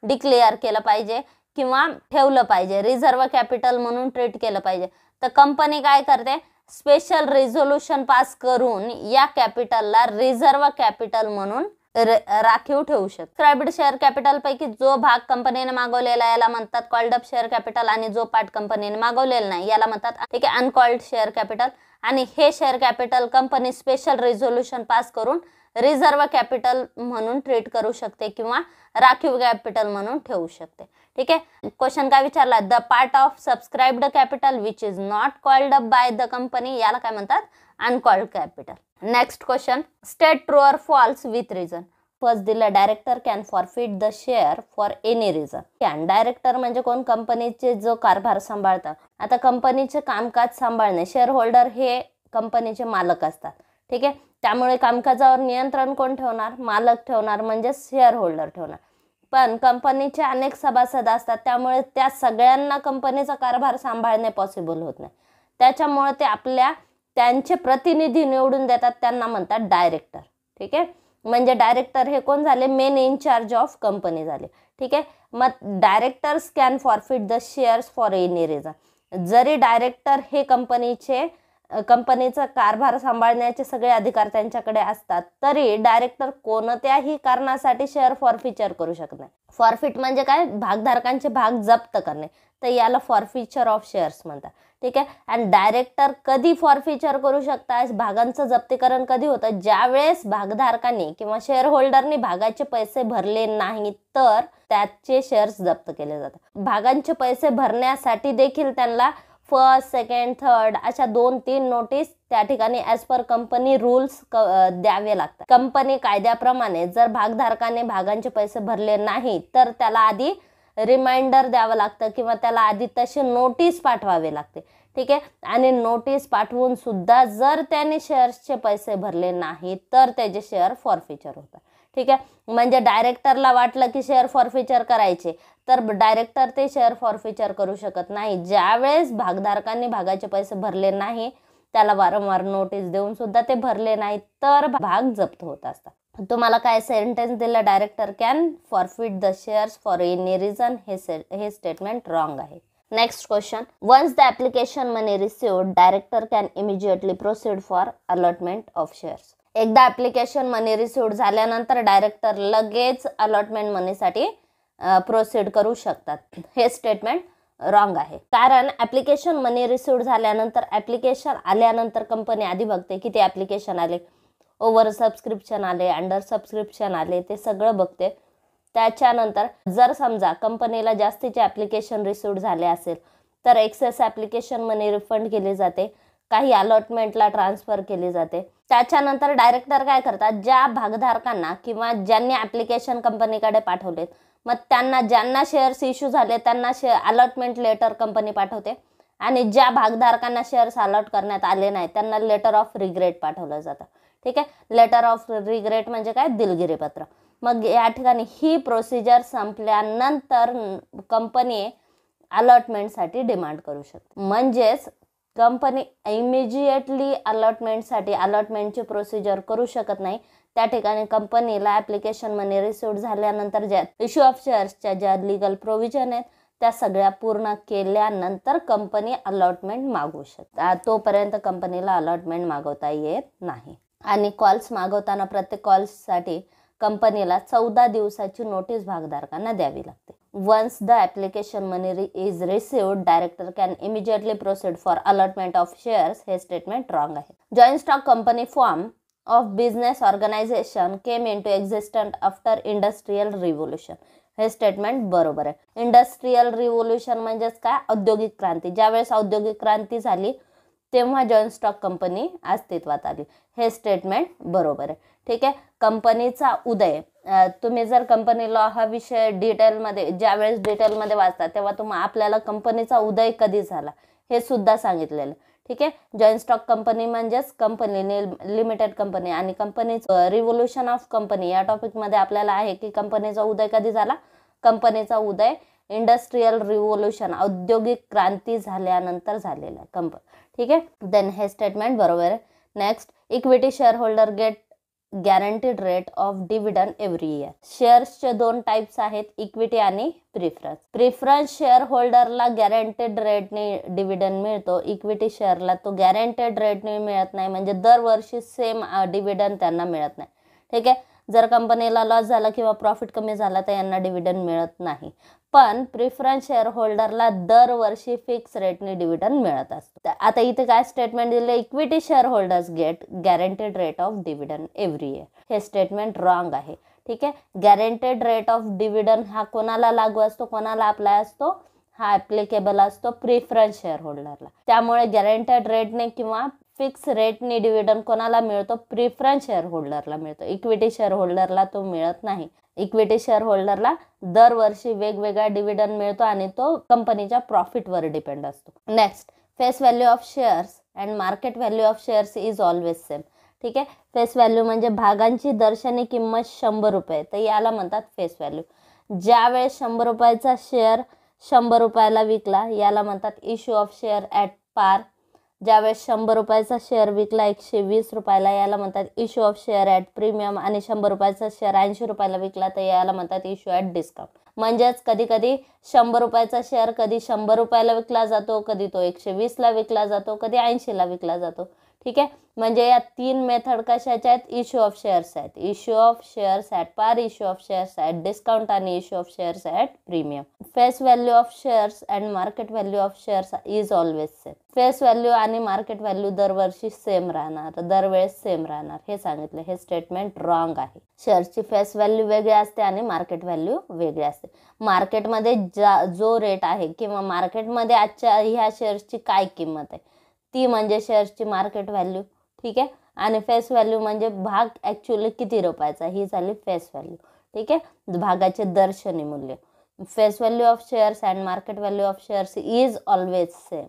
डिक्लेअर केलं पाहिजे किंवा ठेवलं पाहिजे, रिझर्व्ह कॅपिटल म्हणून ट्रीट केलं पाहिजे, तर कंपनी काय करते? स्पेशल रेझोल्युशन पास करून या कॅपिटलला रिझर्व्ह कॅपिटल म्हणून राखीव ठेवू शकते. सबस्क्राइब्ड शेअर कॅपिटल पैकी जो भाग कंपनीने मागवलेला याला म्हणतात कॉल्ड अप शेअर कॅपिटल आणि जो पार्ट कंपनीने मागवलेला नाही याला म्हणतात ठीक आहे अनकॉल्ड शेअर कॅपिटल. आणि हे share capital company special resolution pass करून रिझर्व्ह कॅपिटल म्हणून ट्रीट करू शकते किंवा राखीव कॅपिटल म्हणून ठेवू शकते. ठीक आहे. क्वेश्चन काय विचारला? The part of subscribed capital which is not called up by the company याला काय म्हणतात? Uncalled capital. Next question, state true or false with reason. First दिलं director can forfeit the share for any reason. Can director म्हणजे कोण? कंपनीचे जो कारभार सांभाळतात. आता कंपनीचे कामकाज सांभाळणे, शेअर होल्डर हे कंपनीचे मालक असतात. ठीक आहे. त्यामुळे कामकाजावर नियंत्रण कोण ठेवणार? मालक ठेवणार, म्हणजे शेअर होल्डर ठेवणार. पण कंपनीचे अनेक सभासद असतात त्यामुळे त्या सगळ्यांना कंपनीचा कारभार सांभाळणे पॉसिबल होत नाही. त्याच्यामुळे ते त्यांचे प्रतिनिधी निवडून देतात, त्यांना म्हणतात डायरेक्टर. ठीक आहे. म्हणजे डायरेक्टर हे कोण झाले? मेन इनचार्ज ऑफ कंपनी झाले. ठीक आहे. मग directors can forfeit the shares for any reason. जरी डायरेक्टर हे कंपनीचा कारभार सांभाळण्याचे सगळे अधिकार त्यांच्याकडे असतात तरी डायरेक्टर कोणत्याही कारणासाठी शेअर फॉरफिचर करू शकत नाही. फॉरफिट म्हणजे काय? भागधारकांचे भाग जप्त करणे, तर याला फॉरफिचर ऑफ शेअर्स म्हणतात. ठीक आहे. आणि डायरेक्टर कधी फॉरफिचर करू शकतात? भागांचं जप्तीकरण कधी होतं? ज्यावेळेस भागधारकांनी किंवा शेअर होल्डरनी भागाचे पैसे भरले नाही तर त्याचे शेअर्स जप्त केले जातात. भागांचे पैसे भरण्यासाठी देखील त्यांना फर्स्ट, सेकंड, थर्ड अशा 2-3 नोटीस त्या ठिकाणी ॲज पर कंपनी रूल्स द्यावे लागतात. कंपनी कायद्याप्रमाणे जर भागधारकाने भागांचे पैसे भरले नाही तर त्याला आधी रिमाइंडर द्यावं लागतं किंवा त्याला आधी तसे नोटीस पाठवावे लागते. ठीक आहे. आणि नोटीस पाठवून सुद्धा जर त्याने शेअर्सचे पैसे भरले नाही तर त्याचे शेअर फॉरफिचर होतात. ठीक आहे. म्हणजे डायरेक्टरला वाटलं की शेअर फॉरफिचर करायचे तर डायरेक्टर ते शेअर फॉरफिचर करू शकत नाही. ज्यावेळेस भागधारकांनी भागाचे पैसे भरले नाही, त्याला वारंवार नोटीस देऊन सुद्धा ते भरले नाही तर भाग जप्त होत असतात. तुम्हाला काय सेंटेन्स दिलं? Director can forfeit the shares for any reason. हे स्टेटमेंट रॉंग आहे. Next question, once the application money received director can immediately proceed for allotment of shares. एकदा ऍप्लिकेशन मनी रिसिव्ड झाल्यानंतर डायरेक्टर लगेच अलॉटमेंट मनीसाठी proceed करू शकतात. हे statement wrong आहे. कारण ऍप्लिकेशन मनी रिसिव्ड झाल्यानंतर ऍप्लिकेशन आल्यानंतर कंपनी आधी बघते किती ऍप्लिकेशन आले, ओव्हर सबस्क्रिप्शन आले, अंडर सबस्क्रिप्शन आले, ते सगळं बघते. त्याच्यानंतर जर समजा कंपनीला जास्तीचे ऍप्लिकेशन रिसिव्ड झाले असेल तर एक्सेस ऍप्लिकेशन मनी रिफंड केली जाते, काही अलॉटमेंटला ट्रान्सफर केली जाते. त्याच्यानंतर डायरेक्टर काय करतात? ज्या भागधारकांना किंवा ज्यांनी ऍप्लिकेशन कंपनीकडे पाठवलेत मग ज्यांना शेअर्स इश्यू झाले त्यांना अलॉटमेंट लेटर कंपनी पाठवते आणि ज्या भागधारकांना शेअर्स अलॉट करण्यात आले नाही त्यांना लेटर ऑफ रिग्रेट पाठवलं जातं. ठीक आहे. लेटर ऑफ रिग्रेट म्हणजे काय? दिलगिरी पत्र. मग या ठिकाणी ही प्रोसिजर संपल्यानंतर कंपनी अलॉटमेंटसाठी डिमांड करू शकते. म्हणजेच कंपनी इमिजिएटली अलॉटमेंटची प्रोसिजर करू शकत नाही. त्या ठिकाणी कंपनीला ऍप्लिकेशन मनी रिसिव्ड झाल्यानंतर ज्या इश्यू ऑफ शेअर्सच्या ज्या लीगल प्रोव्हिजन आहेत त्या सगळ्या पूर्ण केल्यानंतर कंपनी अलॉटमेंट मागवू शकते. तोपर्यंत कंपनीला अलॉटमेंट मागवता येत नाही. आणि कॉल्स मागवताना प्रत्येक कॉल्ससाठी कंपनीला 14 दिवसाची नोटीस भागधारकांना द्यावी लागते. Once the application money is received director can immediately proceed for allotment of shares. हे स्टेटमेंट रॉंग आहे. Joint stock company form of business organisation came into existent after industrial revolution. हे statement बरोबर आहे. Industrial revolution म्हणजेच काय? औद्योगिक क्रांती. ज्यावेळेस औद्योगिक क्रांती झाली तेव्हा जॉईंट स्टॉक कंपनी अस्तित्वात आली. हे स्टेटमेंट बरोबर आहे. ठीक आहे. कंपनीचा उदय, तुम्ही जर कंपनी लॉ हा विषय डिटेलमध्ये ज्यावेळेस डिटेलमध्ये वाचता तेव्हा आपल्याला कंपनीचा उदय कधी झाला हे सुद्धा सांगितलेलं. ठीक आहे. जॉईंट स्टॉक कंपनी म्हणजेच कंपनी लिमिटेड कंपनी आणि कंपनीचं रिव्होल्युशन ऑफ कंपनी या टॉपिकमध्ये आपल्याला आहे की कंपनीचा उदय कधी झाला. कंपनीचा उदय इंडस्ट्रियल रिव्होल्युशन औद्योगिक क्रांती झाल्यानंतर झालेला ठीक आहे. देन हे स्टेटमेंट बरोबर आहे. Next, equity share holder get guaranteed rate of dividend every year. शेअर्सचे 2 टाइप्स आहेत, इक्विटी आणि प्रिफरन्स. प्रिफरन्स शेअर होल्डरला गॅरंटीड रेटने डिव्हिडंड मिळतो, इक्विटी शेअरला तो गॅरंटीड रेटने मिळत नाही, म्हणजे दरवर्षी सेम डिव्हिडंड त्यांना मिळत नाही. ठीक आहे. जर कंपनीला लॉस झाला किंवा प्रॉफिट कमी झाला तर यांना डिव्हिडंड मिळत नाही. पण प्रिफरन्स शेअर होल्डरला दरवर्षी फिक्स रेटने डिव्हिडंड मिळत असतो. आता इथे काय स्टेटमेंट दिले, equity share holders get guaranteed rate of dividend every year. हे स्टेटमेंट रॉंग आहे. ठीक आहे. गॅरंटीड रेट ऑफ डिव्हिडंड हा कोणाला लागू असतो, कोणाला अप्लाय असतो, हा ऍप्लिकेबल असतो प्रिफरन्स शेअर होल्डरला. त्यामुळे गॅरंटीड रेटने किंवा फिक्स रेटने डिव्हिडंड कोणाला मिळतो, प्रिफरन्स शेअर होल्डरला मिळतो. इक्विटी शेअर होल्डरला तो मिळत नाही. इक्विटी शेअर होल्डरला दरवर्षी वेगवेगळा डिव्हिडंड मिळतो आणि तो कंपनीच्या प्रॉफिटवर डिपेंड असतो. Next, face value of shares and market value of shares is always same. ठीक आहे. फेस व्हॅल्यू म्हणजे भागांची दर्शनी किंमत 100 रुपये, तर याला म्हणतात फेस व्हॅल्यू. ज्यावेळेस 100 रुपयाचा शेअर 100 रुपयाला विकला याला म्हणतात इश्यू ऑफ शेअर ॲट पार. ज्यावेळेस 100 रुपयाचा शेअर विकला 120 रुपयाला याला म्हणतात issue of share at premium, आणि 100 रुपयाचा शेअर 80 रुपयाला विकला तर याला म्हणतात इश्यू ॲट डिस्काउंट. म्हणजेच कधी कधी 100 रुपयाचा शेअर कधी 100 रुपयाला विकला जातो, कधी तो 120ला विकला जातो, कधी 80ला विकला जातो. ठीक आहे. म्हणजे या 3 मेथड कशाच्या आहेत, इश्यू ऑफ शेअर्स आहेत. Issue of shares at par, issue of shares at discount आणि issue of shares at premium. Face value of shares and market value of shares is always same. Face value आणि market value दरवर्षी same राहणार, दरवेळेस same राहणार हे सांगितलं. हे statement wrong आहे. शेअर्सची फेस व्हॅल्यू वेगळी असते आणि मार्केट व्हॅल्यू वेगळी असते. मार्केटमध्ये जो रेट आहे किंवा मार्केटमध्ये आजच्या ह्या शेअर्सची काय किंमत आहे ती म्हणजे शेअर्सची मार्केट व्हॅल्यू. ठीक आहे. आणि फेस व्हॅल्यू म्हणजे भाग ॲक्च्युअली किती रुपयाचा ही झाली फेस व्हॅल्यू. ठीक आहे. भागाचे दर्शनी मूल्य. Face value of shares and market value of shares is always same.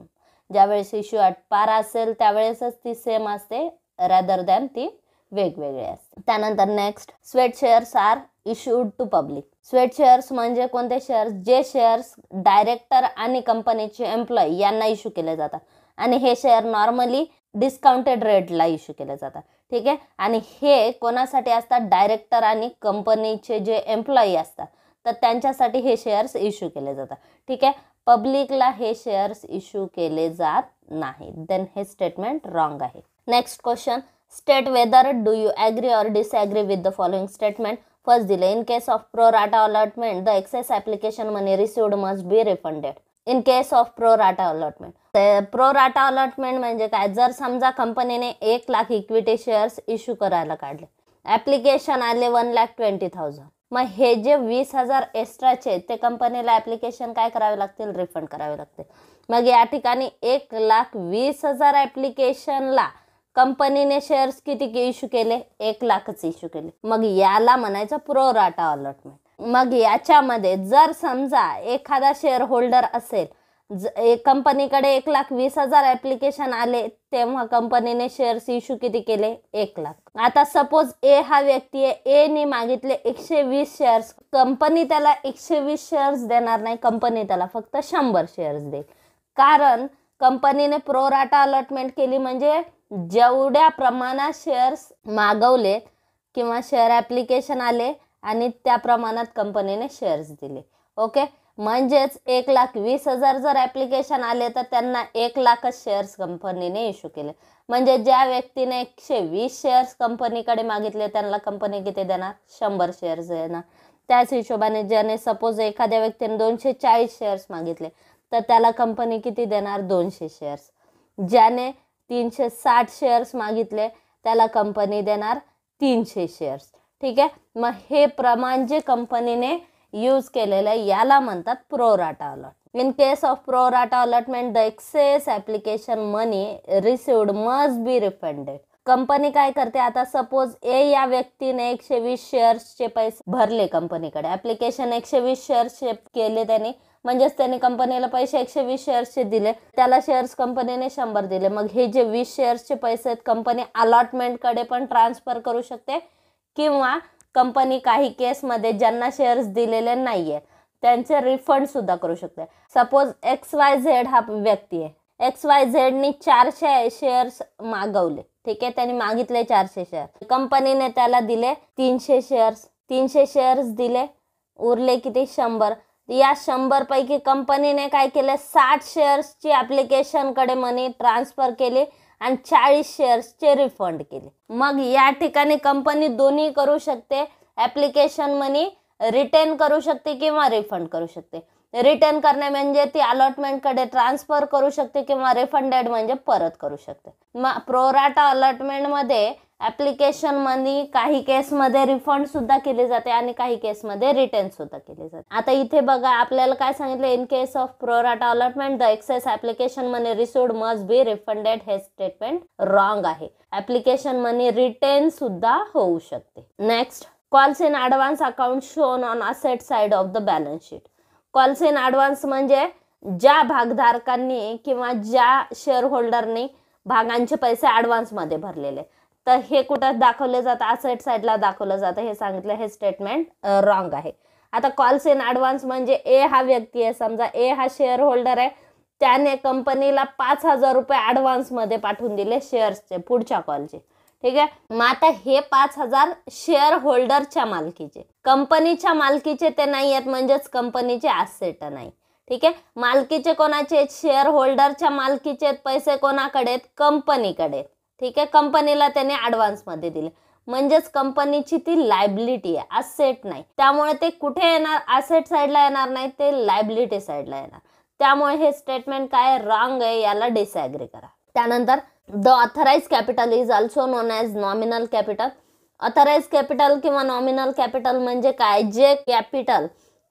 ज्यावेळेस इश्यू ॲट पार असेल त्यावेळेसच ती सेम असते, रॅदर दॅन ती वेगवेगळे असते. त्यानंतर next, sweat shares are issued to public. Sweat shares म्हणजे कोणते शेअर्स, जे शेअर्स डायरेक्टर आणि कंपनीचे एम्प्लॉई यांना इश्यू केले जातात आणि हे शेअर नॉर्मली डिस्काउंटेड रेटला इश्यू केले जातात. ठीक आहे. आणि हे कोणासाठी असतात, डायरेक्टर आणि कंपनीचे जे एम्प्लॉई असतात तर त्यांच्यासाठी हे शेअर्स इश्यू केले जातात. ठीक आहे. पब्लिकला हे शेअर्स इश्यू केले जात नाही. देन हे स्टेटमेंट रॉंग आहे. Next question, state whether do you agree or disagree with the following statement. First दिले, in case of pro rata allotment the excess application money received must be refunded. In case of pro rata allotment. Pro rata allotment म्हणजे काय, जर समजा कंपनीने 1 lakh equity shares issue करायला काढले, application आले 1,20,000, मग हे जे 20,000 एक्स्ट्राचे ते कंपनीला ॲप्लिकेशन काय करावे लागतील, रिफंड करावे लागतील. मग या ठिकाणी 1,20,000 ॲप्लिकेशनला कंपनीने शेअर्स किती इश्यू केले, 1 लाखच इश्यू केले. मग याला म्हणायचं प्रो राटा अलॉटमेंट. मग याच्यामध्ये जर समजा एखादा शेअर होल्डर असेल, कंपनीकडे 1,20,000 ॲप्लिकेशन आले तेव्हा कंपनीने शेअर्स इश्यू किती केले, 1 लाख. आता सपोज ए हा व्यक्ती आहे, ए ने मागितले 120 शेअर्स, कंपनी त्याला 120 शेअर्स देणार नाही, कंपनी त्याला फक्त 100 शेअर्स देईल. कारण कंपनीने प्रो राटा अलॉटमेंट केली, म्हणजे जेवढ्या प्रमाणात शेअर्स मागवले किंवा शेअर ॲप्लिकेशन आले आणि त्या प्रमाणात कंपनीने शेअर्स दिले. ओके. म्हणजेच 1,20,000 जर ॲप्लिकेशन आले तर त्यांना 1 लाखच शेअर्स कंपनीने इश्यू केले. म्हणजे ज्या व्यक्तीने 120 शेअर्स कंपनीकडे मागितले त्यांना कंपनी किती देणार, 100 शेअर्स देणार. त्याच हिशोबाने ज्याने सपोज एखाद्या व्यक्तीने 240 शेअर्स मागितले तर त्याला कंपनी किती देणार, 200 शेअर्स. ज्याने 360 शेअर्स मागितले त्याला कंपनी देणार 300 शेअर्स. ठीक आहे. मग हे प्रमाण जे कंपनीने यूज केलेलं आहे याला म्हणतात pro rata allotment. In case of pro rata allotment the excess application money received must be refunded. Company काय करते, आता सपोज ए या व्यक्तीने 120 शेअर्सचे पैसे भरले कंपनीकडे, ऍप्लिकेशन 120 शेअर्सचे केले त्यांनी, म्हणजेच त्यांनी कंपनीला पैसे 120 शेअर्सचे दिले, त्याला शेअर्स कंपनीने 100 दिले. मग हे जे 20 शेअर्सचे पैसे आहेत कंपनी अलॉटमेंटकडे पण ट्रान्सफर करू शकते, किंवा कंपनी काही केसमध्ये ज्यांना शेअर्स दिलेले नाहीये त्यांचे रिफंड सुद्धा करू शकते. सपोज XYZ हा व्यक्ती आहे, XYZनी 400 शेअर्स मागवले, ठीक आहे, त्यांनी मागितले 400 शेअर, कंपनीने त्याला दिले 300 शेअर्स, 300 शेअर्स दिले, उरले किती 100. या 100 पैकी कंपनीने काय केले, 60 शेअर्सची ऍप्लिकेशनकडे मनी ट्रान्सफर केली आणि 40 शेअर्सचे रिफंड केले. मग या ठिकाणी कंपनी दोन्ही करू शकते, ऍप्लिकेशन मनी रिटेन करू शकते किंवा रिफंड करू शकते. रिटर्न करणे म्हणजे ती अलॉटमेंटकडे ट्रान्सफर करू शकते, किंवा रिफंडेड म्हणजे परत करू शकते. मग प्रोराटा अलॉटमेंटमध्ये ऍप्लिकेशन मनी काही केसमध्ये रिफंड सुद्धा केली जाते आणि काही केसमध्ये रिटर्न सुद्धा केली जाते. आता इथे बघा आपल्याला काय सांगितलं, in case of pro rata allotment the excess application money received must be refunded. हे स्टेटमेंट रॉंग आहे. ऍप्लिकेशन मनी रिटर्न सुद्धा होऊ शकते. Next, calls in advance account shown on asset side of the balance sheet. Calls in advance म्हणजे ज्या भागधारकांनी किंवा ज्या share होल्डरनी भागांचे पैसे ॲडव्हान्समध्ये भरलेले, तर हे कुठं दाखवले जातं, असेट साईडला दाखवलं जातं, हे सांगितलं. हे स्टेटमेंट रॉंग आहे. आता कॉल्स इन ॲडव्हान्स म्हणजे ए हा व्यक्ती आहे, समजा ए हा शेअर होल्डर आहे, त्याने कंपनीला 5,000 रुपये ॲडव्हान्समध्ये पाठवून दिले शेअर्सचे पुढच्या कॉलचे, ठीक आहे. मग आता हे 5,000 शेअर होल्डरच्या मालकीचे, कंपनीच्या मालकीचे ते नाही आहेत, म्हणजेच कंपनीचे ॲसेट नाही, ठीक आहे. मालकीचे कोणाचे, शेअर होल्डरच्या मालकीचे पैसे कोणाकडे आहेत, कंपनीकडे, ठीक आहे. कंपनीला त्याने ॲडव्हान्समध्ये दिले, म्हणजेच कंपनीची ती लायबिलिटी आहे, असेट नाही. त्यामुळे ते कुठे येणार, असेट साईडला येणार नाही, ते लायबिलिटी साईडला येणार. त्यामुळे हे स्टेटमेंट काय रॉंग आहे, याला डिसॲग्री करा. त्यानंतर the authorise capital is also known as nominal capital. Authorise capital किंवा नॉमिनल कॅपिटल म्हणजे काय, जे कॅपिटल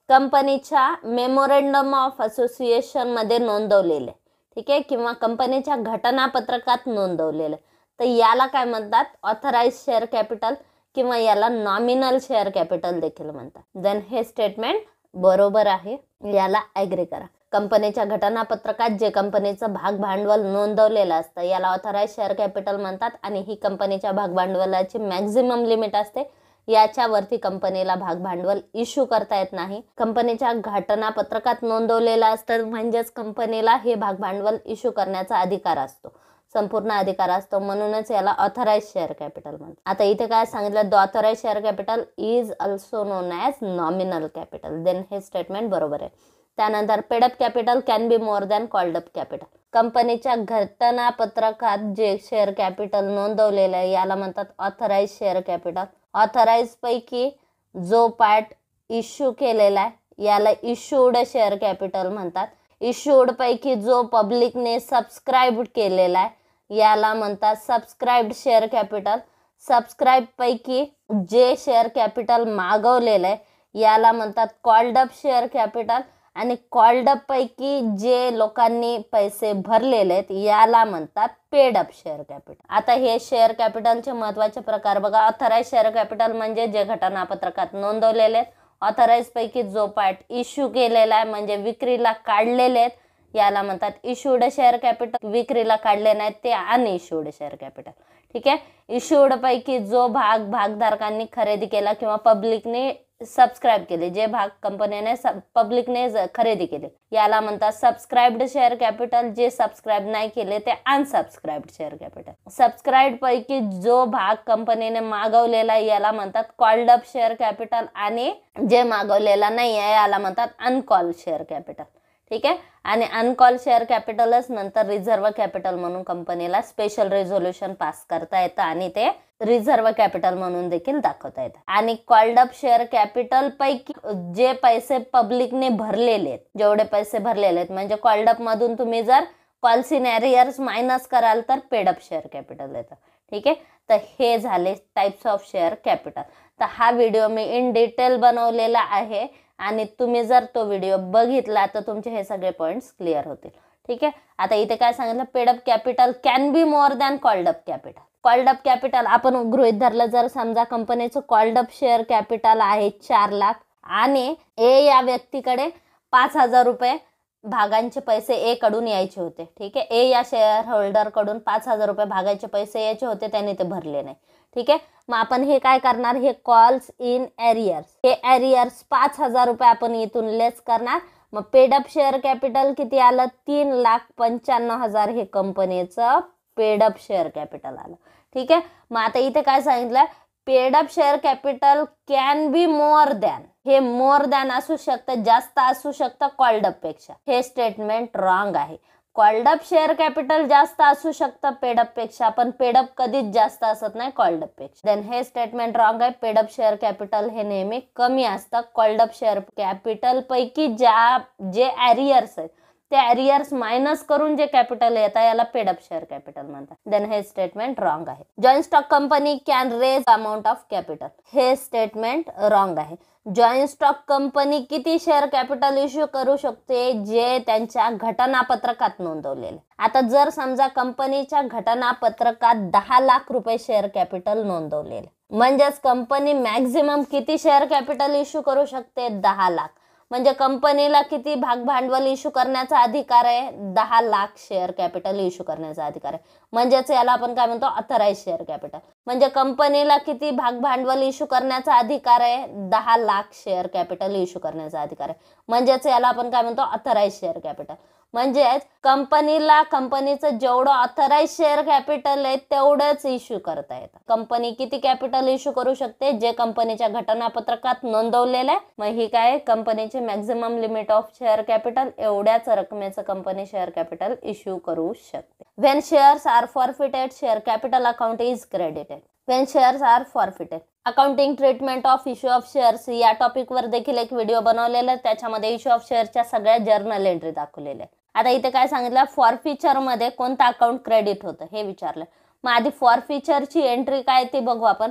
कंपनीच्या मेमोरेंडम ऑफ असोसिएशन मध्ये नोंदवलेले, ठीक आहे, किंवा कंपनीच्या घटनापत्रकात नोंदवलेले, तर याला काय म्हणतात, ऑथराइज शेअर कॅपिटल, किंवा याला नॉमिनल शेअर कॅपिटल देखील म्हणतात. देन हे स्टेटमेंट बरोबर आहे, याला ॲग्री करा. कंपनीच्या घटनापत्रकात जे कंपनीचं भाग भांडवल नोंदवलेलं असतं याला ऑथराइज शेअर कॅपिटल म्हणतात, आणि ही कंपनीच्या भाग भांडवलाची मॅक्झिमम लिमिट असते. याच्यावरती कंपनीला भाग भांडवल इश्यू करता येत नाही. कंपनीच्या घटनापत्रकात नोंदवलेलं असतं म्हणजेच कंपनीला हे भाग भांडवल इश्यू करण्याचा अधिकार असतो, संपूर्ण अधिकार असतो, म्हणूनच याला ऑथराइज शेअर कॅपिटल म्हणतात. आता इथे काय सांगितलं, the authorise share capital is also known as nominal capital. Then हे स्टेटमेंट बरोबर आहे. त्यानंतर paid up capital can be more than called up capital. कंपनीच्या घटनापत्रकात जे शेअर कॅपिटल नोंदवलेलं आहे याला म्हणतात ऑथराइज शेअर कॅपिटल. ऑथराइज पैकी जो पार्ट इश्यू केलेला आहे याला इश्यूड शेअर कॅपिटल म्हणतात. इश्यूड पैकी जो पब्लिकने सबस्क्राईब केलेला आहे याला म्हणतात सबस्क्राईब्ड शेअर कॅपिटल. सबस्क्राईब पैकी जे शेअर कॅपिटल मागवलेलं आहे याला म्हणतात कॉल्ड अप शेअर कॅपिटल. आणि कॉल्ड अप पैकी जे लोकांनी पैसे भरलेले आहेत याला म्हणतात पेड अप शेअर कॅपिटल. आता हे शेअर कॅपिटलचे महत्त्वाचे प्रकार बघा. ऑथराइज शेअर कॅपिटल म्हणजे जे घटनापत्रकात नोंदवलेले आहेत. ऑथराइज पैकी जो पार्ट इश्यू केलेला आहे म्हणजे विक्रीला काढलेले आहेत याला म्हणतात इश्यूड शेअर कॅपिटल. विक्रीला काढले नाहीत ते अनइश्यूड शेअर कॅपिटल, ठीक आहे. इश्यूड पैकी जो भाग भागधारकांनी खरेदी केला किंवा पब्लिकने सबस्क्राईब केले, जे भाग कंपनीने पब्लिकने खरेदी केले याला म्हणतात सबस्क्राईब्ड शेअर कॅपिटल. जे सबस्क्राईब नाही केले ते अनसबस्क्राईब्ड शेअर कॅपिटल. सबस्क्राईब पैकी जो भाग कंपनीने मागवलेला याला म्हणतात कॉल्ड अप शेअर कॅपिटल. आणि जे मागवलेला नाही आहे याला म्हणतात अनकॉल शेअर कॅपिटल, ठीक आहे. आणि अनकॉल शेअर कॅपिटलच नंतर रिझर्व्ह कॅपिटल म्हणून कंपनीला स्पेशल रेझोल्युशन पास करता येतं आणि ते रिझर्व्ह कॅपिटल म्हणून देखील दाखवता येतं. आणि कॉल्ड अप शेअर कॅपिटल पैकी जे पैसे पब्लिकने भरलेले आहेत, जेवढे पैसे भरलेले आहेत म्हणजे कॉल्ड अप मधून तुम्ही जर कॉल्स इन एरियर्स मायनस कराल तर पेड अप शेअर कॅपिटल येतं, ठीक आहे. तर हे झाले टाइप्स ऑफ शेअर कॅपिटल. तर हा व्हिडिओ मी इन डिटेल बनवलेला आहे आणि तुम्ही जर तो व्हिडिओ बघितला तर तुमचे हे सगळे पॉइंट्स क्लिअर होतील, ठीक आहे. आता इथे काय सांगितलं, paid up capital can be more than called up capital. Called up capital आपण गृहीत धरलं, जर समजा कंपनीचं कॉल्ड अप शेअर कॅपिटल आहे 4 लाख आणि ए या व्यक्तीकडे 5,000 रुपये भागांचे पैसे ए कडून यायचे होते. ठीक आहे, ए या शेअर होल्डर कडून 5,000 रुपये भागाचे पैसे यायचे होते, त्याने ते भरले नाही. ठीक आहे, मग आपण हे काय करणार, हे कॉल्स इन एरियर्स, हे एरियर्स 5,000 रुपये आपण इथून लेस करणार. मग पेड अप शेअर कॅपिटल किती आलं, 3,95,000 हे कंपनीचं पेड अप शेअर कॅपिटल आलं. ठीक आहे, मग आता इथे काय सांगितलं, paid up share capital can be more than, हे मोर दॅन असू शकतं, जास्त असू शकतं कॉल्ड अप पेक्षा. हे स्टेटमेंट रॉंग आहे. कॉल्ड अप शेअर कॅपिटल जास्त असू शकतं पेड अप पेक्षा, पण पेड अप कधीच जास्त असत नाही कॉल्ड अप पेक्षा. देन हे स्टेटमेंट रॉंग आहे. पेड अप शेअर कॅपिटल हे नेहमी कमी असतं कॉल्ड अप शेअर कॅपिटल पैकी. जे एरियर्स आहेत ते एरियर्स मायनस करून जे कॅपिटल येतं याला पेड अप शेअर कॅपिटल म्हणतात. देन हे स्टेटमेंट रॉंग आहे. Joint stock company can raise amount of capital, हे स्टेटमेंट रॉंग आहे. जॉईंट स्टॉक कंपनी किती शेअर कॅपिटल इश्यू करू शकते, जे त्यांच्या घटनापत्रकात नोंदवलेले. आता जर समजा कंपनीच्या घटनापत्रकात 10 लाख रुपये शेअर कॅपिटल नोंदवलेले, म्हणजेच कंपनी मॅक्झिमम किती शेअर कॅपिटल इश्यू करू शकते, 10 लाख. म्हणजे कंपनीला किती भाग भांडवल इश्यू करण्याचा अधिकार आहे, 10 लाख शेअर कॅपिटल इश्यू करण्याचा अधिकार आहे. म्हणजेच याला आपण काय म्हणतो, ऑथराइज शेअर कॅपिटल. म्हणजे कंपनीला किती भाग भांडवल इश्यू करण्याचा अधिकार आहे, 10 लाख शेअर कॅपिटल इश्यू करण्याचा अधिकार आहे. म्हणजेच याला आपण काय म्हणतो, ऑथराइज शेअर कॅपिटल. म्हणजेच कंपनीला कंपनीचं जेवढं ऑथराइज शेअर कॅपिटल आहे तेवढंच इश्यू करता येतं. कंपनी किती कॅपिटल इश्यू करू शकते, जे कंपनीच्या घटनापत्रकात नोंदवलेलं आहे. मग ही काय, कंपनीची maximum limit of share capital, एवढ्याच रकमेचं कंपनी शेअर कॅपिटल इश्यू करू शकते. When shares are forfeited share capital account is credited. When shares are forfeited, accounting treatment of issue of shares या टॉपिकवर देखील एक व्हिडिओ बनवलेला आहे. त्याच्यामध्ये इश्यू ऑफ शेअर्सच्या सगळ्या जर्नल एंट्री दाखवलेल्या आहेत. आता इथे काय सांगितलं, फॉरफिचर मध्ये कोणतं अकाउंट क्रेडिट होतं हे विचारलं. मग आधी फॉरफिचरची एंट्री काय ते बघू आपण.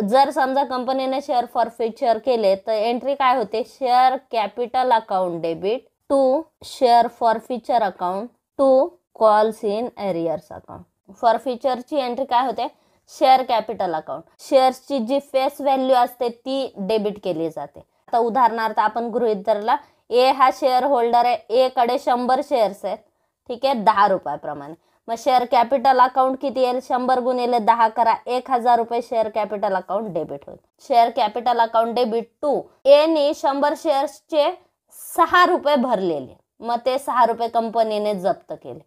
जर समजा कंपनीने शेअर फॉरफिचर केले तर एंट्री काय होते, share capital account debit to share forfeiture account to calls in arrears account. फॉरफिचरची एंट्री काय होते, शेअर कॅपिटल अकाउंट, शेअर्सची जी फेस व्हॅल्यू असते ती डेबिट केली जाते. आता उदाहरणार्थ आपण गृहीत धरला, ए हा शेअर होल्डर आहे, ए कडे 100 शेअर्स आहेत. ठीक आहे, 10 रुपयाप्रमाणे. मग शेअर कॅपिटल अकाउंट किती येईल, 100 गुणिले 10 करा, 1,000 रुपये शेअर कॅपिटल अकाउंट डेबिट होईल. Share capital account debit to A ने 100 शेअर्सचे 6 रुपये भरलेले, मग ते 6 रुपये कंपनीने जप्त केले.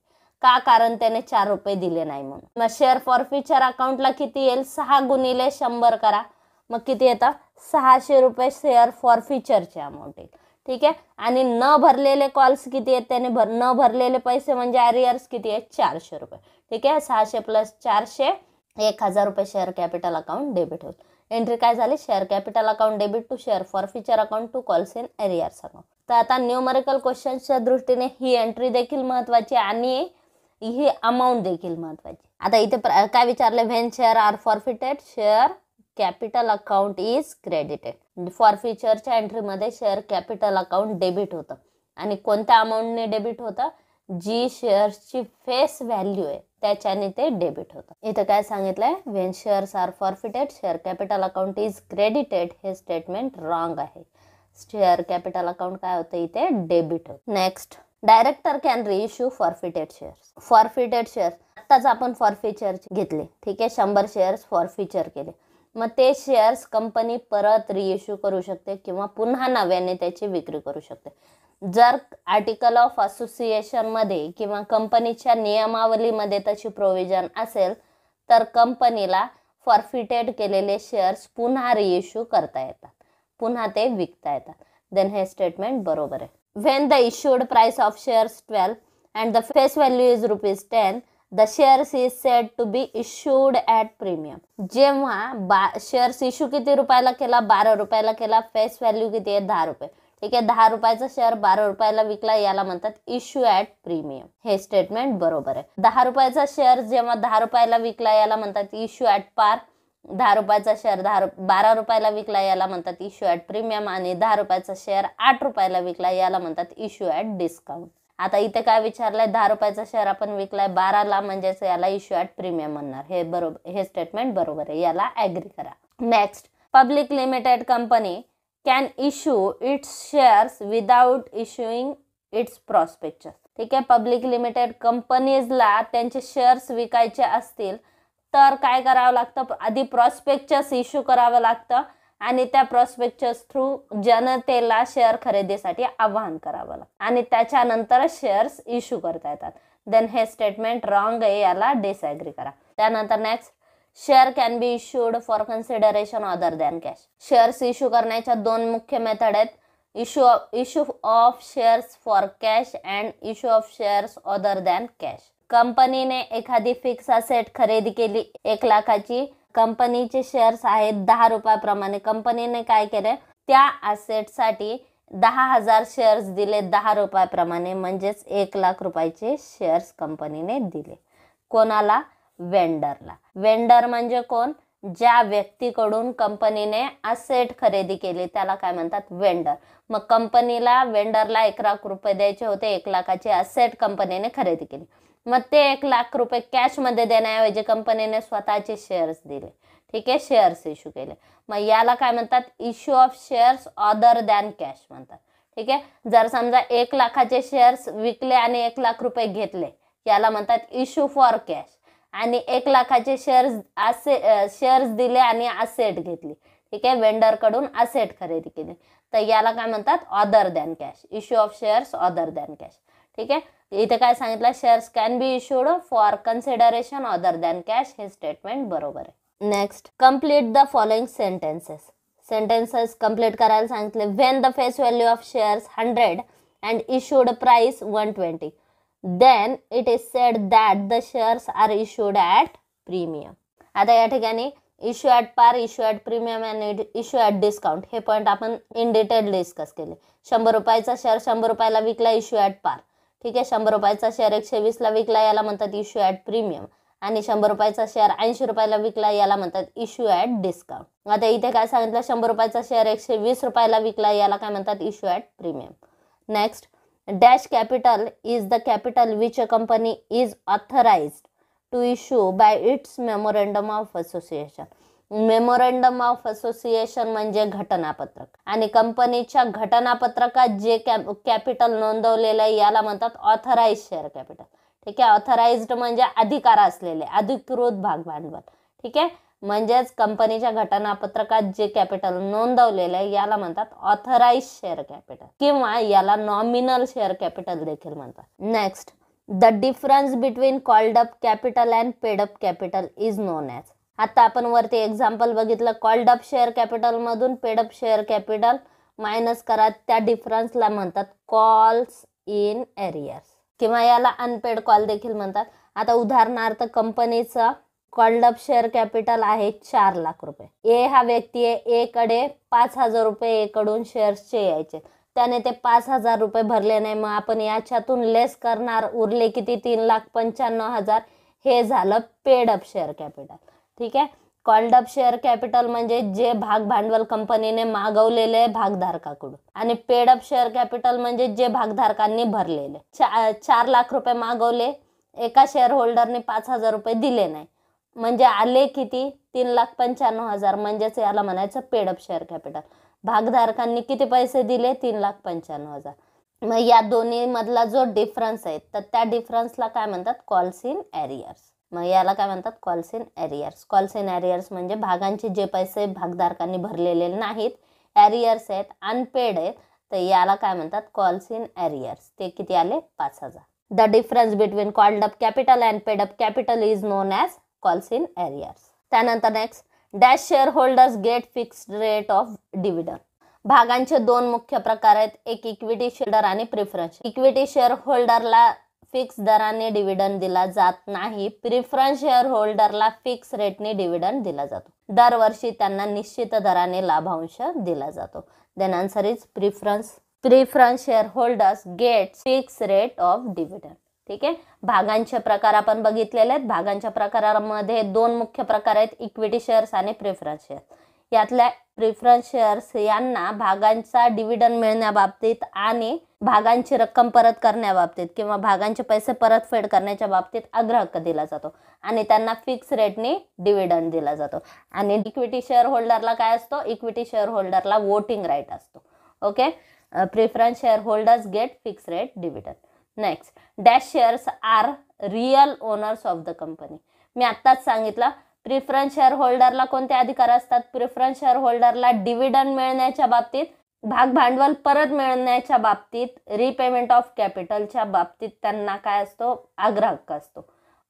का, कारण त्याने 4 रुपये दिले नाही म्हणून. मग शेअर फॉरफिचर अकाउंटला किती येईल, 6 गुणिले 100 करा, मग किती येतं, 600 रुपये शेअर फॉरफिचरचे अमाऊंट येईल. ठीक आहे, आणि न भरलेले कॉल्स किती आहेत, त्याने न भरलेले पैसे म्हणजे एरियर्स किती आहेत, 400 रुपये. ठीक आहे, 600 प्लस 400, 1,000 रुपये शेअर कॅपिटल अकाउंट डेबिट होईल. एंट्री काय झाली, share capital account debit to share forfeiture account to calls in arrears account. तर आता न्यूमरिकल क्वेश्चन्सच्या दृष्टीने ही एंट्री देखील महत्वाची आणि ही अमाऊंट देखील महत्वाची. आता इथे काय विचारले, when share are forfeited share capital account is credited. फॉरफिचरच्या एंट्रीमध्ये शेअर कॅपिटल अकाउंट डेबिट होतं आणि कोणत्या अमाऊंटने डेबिट होतं, जी शेअर्सची फेस व्हॅल्यू आहे त्याच्याने ते डेबिट होतं. इथं काय सांगितलंय, when shares are forfeited share capital account is credited. हे स्टेटमेंट रॉंग आहे. शेअर कॅपिटल अकाउंट काय होतं, इथे डेबिट होतं. Next, director can reissue forfeited shares. Forfeited shares आत्ताच आपण फॉरफिचर घेतले. ठीक आहे, 100 शेअर्स फॉरफिचर केले. मग ते शेअर्स कंपनी परत रिइश्यू करू शकते किंवा पुन्हा नव्याने त्याची विक्री करू शकते. जर आर्टिकल ऑफ असोसिएशन मध्ये किंवा कंपनीच्या नियमावलीमध्ये तशी प्रोव्हिजन असेल तर कंपनीला फॉरफिटेड केलेले शेअर्स पुन्हा रिइश्यू करता येतात, पुन्हा ते विकता येतात. देन हे स्टेटमेंट बरोबर आहे. When the issued price of shares 12 and the face value is ₹10, the shares is said to be issued at premium. जेव्हा शेअर्स इश्यू किती रुपयाला केला, 12 रुपयाला केला, फेस व्हॅल्यू किती आहे, 10 रुपये. ठीक आहे, 10 रुपयाचा शेअर 12 रुपयाला विकला, याला म्हणतात इश्यू ॲट प्रीमियम. हे स्टेटमेंट बरोबर आहे. 10 रुपयाचा शेअर जेव्हा 10 रुपयाला विकला याला म्हणतात इश्यू ॲट पार. 10 रुपयाचा शेअर 12 रुपयाला विकला याला म्हणतात इश्यू ॲट प्रीमियम आणि 10 रुपयाचा शेअर 8 रुपयाला विकला याला म्हणतात इश्यू ॲट डिस्काउंट. आता इथे काय विचारलंय, 10 रुपयाचा शेअर आपण विकलाय 12ला, म्हणजेच याला इश्यू ॲट प्रीमियम म्हणणार. हे बरोबर, हे स्टेटमेंट बरोबर आहे, याला ॲग्री करा. Next, public limited company can issue its shares without issuing its prospectus. ठीक आहे, पब्लिक लिमिटेड कंपनीजला त्यांचे शेअर्स विकायचे असतील तर काय करावं लागतं, आधी प्रॉस्पेक्चस इश्यू करावं लागतं आणि त्या प्रॉस्पेक्चस थ्रू जनतेला शेअर खरेदीसाठी आवाहन करावं लागतं आणि त्याच्यानंतर शेअर्स इश्यू करता येतात. देन हे स्टेटमेंट रॉंग आहे, याला डिसॲग्री करा. त्यानंतर next, share can be issued for consideration other than cash. Shares issue करण्याच्या दोन मुख्य मेथड आहेत, issue of shares for cash and issue of shares other than cash. कंपनीने एखादी फिक्स असेट खरेदी केली 1 लाखाची, कंपनीचे शेअर्स आहेत 10 रुपयाप्रमाणे. कंपनीने काय केले, त्या असेटसाठी 10,000 शेअर्स दिले 10 रुपयाप्रमाणे, म्हणजेच 1 लाख रुपयाचे शेअर्स कंपनीने दिले. कोणाला? वेंडरला. वेंडर म्हणजे कोण? ज्या व्यक्तीकडून कंपनीने असेट खरेदी केली त्याला काय म्हणतात? वेंडर. मग कंपनीला वेंडरला 1 लाख रुपये द्यायचे होते, 1 लाखाचे असेट कंपनीने खरेदी केली. मग ते 1 लाख रुपये कॅशमध्ये देण्याऐवजी कंपनीने स्वतःचे शेअर्स दिले. ठीक आहे, शेअर्स इश्यू केले. मग याला काय म्हणतात? Issue of shares other than cash म्हणतात. ठीक आहे, जर समजा 1 लाखाचे शेअर्स विकले आणि 1 लाख रुपये घेतले, याला म्हणतात इश्यू फॉर कॅश. आणि 1 लाखाचे शेअर्स दिले आणि असेट घेतली. ठीक आहे, वेंडरकडून असेट खरेदी केली, तर याला काय म्हणतात? Other than cash. Issue of shares other than cash. ठीक आहे, इथे काय सांगितलं? Shares can be issued for consideration other than cash. हे स्टेटमेंट बरोबर आहे. Next, complete the following sentences. Sentences complete करायला सांगितले. When the face value of shares 100 and issued price 120, then it is said that the shares are issued at premium. आता या ठिकाणी issue at par, issue at premium आणि issue at discount हे point आपण in detail discuss केले. 100 रुपयाचा share 100 रुपयाला विकला, इश्यू ॲट पार. ठीक आहे, 100 रुपयाचा शेअर 120ला विकला, याला म्हणतात इश्यू ॲट प्रीमियम. आणि 100 रुपयाचा शेअर 80 रुपयाला विकला, याला म्हणतात इश्यू ॲट डिस्काउंट. आता इथे काय सांगितलं? 100 रुपयाचा शेअर 120 रुपयाला विकला, याला काय म्हणतात? Issue at premium. Next, dash capital is the capital which a company is authorized to issue by its memorandum of association. Memorandum of association म्हणजे घटनापत्रक, आणि कंपनीच्या घटनापत्रकात जे कॅपिटल नोंदवलेलं आहे याला म्हणतात ऑथराइज शेअर कॅपिटल. ठीक आहे, ऑथराइज्ड म्हणजे अधिकार असलेले, अधिकृत भाग भांडवल. ठीक आहे, म्हणजेच कंपनीच्या घटनापत्रकात जे कॅपिटल नोंदवलेलं आहे याला म्हणतात ऑथराइज शेअर कॅपिटल, किंवा याला नॉमिनल शेअर कॅपिटल देखील म्हणतात. Next, the difference between called up capital and paid up capital is known as. आता आपण वरती एक्झाम्पल बघितलं, कॉल्ड अप शेअर कॅपिटल मधून paid up share capital minus करा, त्या डिफरन्सला म्हणतात कॉल्स इन एरियर्स, किंवा याला अनपेड कॉल देखील म्हणतात. आता उदाहरणार्थ कंपनीचा कॉल्ड अप शेअर कॅपिटल आहे 4 लाख रुपये. ए हा व्यक्ती आहे, ए कडे 5,000 रुपये ए कडून शेअर्सचे यायचे, त्याने ते 5,000 रुपये भरले नाही. मग आपण याच्यातून लेस करणार, उरले किती? 3,95,000. हे झालं पेड अप शेअर कॅपिटल. ठीक आहे, कॉल्ड अप शेअर कॅपिटल म्हणजे जे भाग भांडवल कंपनीने मागवलेले भागधारकाकडून, आणि पेड अप शेअर कॅपिटल म्हणजे जे भागधारकांनी भरलेले. 4 लाख रुपये मागवले, एका शेअर होल्डरने 5,000 रुपये दिले नाही, म्हणजे आले किती? 3,95,000. म्हणजेच याला म्हणायचं पेड अप शेअर कॅपिटल. भागधारकांनी किती पैसे दिले? 3,95,000. मग या दोन्ही मधला जो डिफरन्स आहे तर त्या डिफरन्सला काय म्हणतात? Calls in arrears. मग याला काय म्हणतात? Calls in arrears. Calls in arrears म्हणजे भागांचे जे पैसे भागधारकांनी भरलेले नाहीत, एरियर्स आहेत, अनपेड आहेत, तर याला काय म्हणतात? Calls in arrears. ते किती आले? 5,000. The difference between called up capital and paid up capital is known as calls in arrears. त्यानंतर next, dash share holders get fixed rate of dividend. भागांचे 2 मुख्य प्रकार आहेत, एक इक्विटी शेअर आणि प्रिफरन्स. इक्विटी शेअर होल्डरला फिक्स दराने dividend दिला जात नाही, प्रिफरन्स शेअर होल्डरला फिक्स रेटने डिव्हिडंड दिला जातो. दरवर्षी त्यांना निश्चित दराने लाभांश दिला जातो. Then answer is preference. Preference share holders get fix rate of dividend. ठीक आहे, भागांचे प्रकार आपण बघितलेले आहेत. भागांच्या प्रकारामध्ये 2 मुख्य प्रकार आहेत, इक्विटी शेअर्स आणि प्रिफरन्स शेअर. यातल्या प्रिफरन्स शेअर्स यांना भागांचा डिव्हिडंड मिळण्याबाबतीत आणि भागांची रक्कम परत करण्याबाबतीत किंवा भागांचे पैसे परतफेड करण्याच्या बाबतीत अग्रहक्क दिला जातो आणि त्यांना फिक्स रेटने डिव्हिडंड दिला जातो. आणि इक्विटी शेअर होल्डरला काय असतो? इक्विटी शेअर होल्डरला वोटिंग राईट असतो. Okay, preference share holders get fix rate dividend. Next, dash shares are real owners of the company. मी आत्ताच सांगितलं प्रिफरन्स शेअर होल्डरला कोणते अधिकार असतात? प्रिफरन्स शेअर होल्डरला डिव्हिडंड मिळण्याच्या बाबतीत, भाग भांडवल परत मिळण्याच्या बाबतीत, रिपेमेंट ऑफ कॅपिटलच्या बाबतीत त्यांना काय असतो? अग्रहक्क असतो.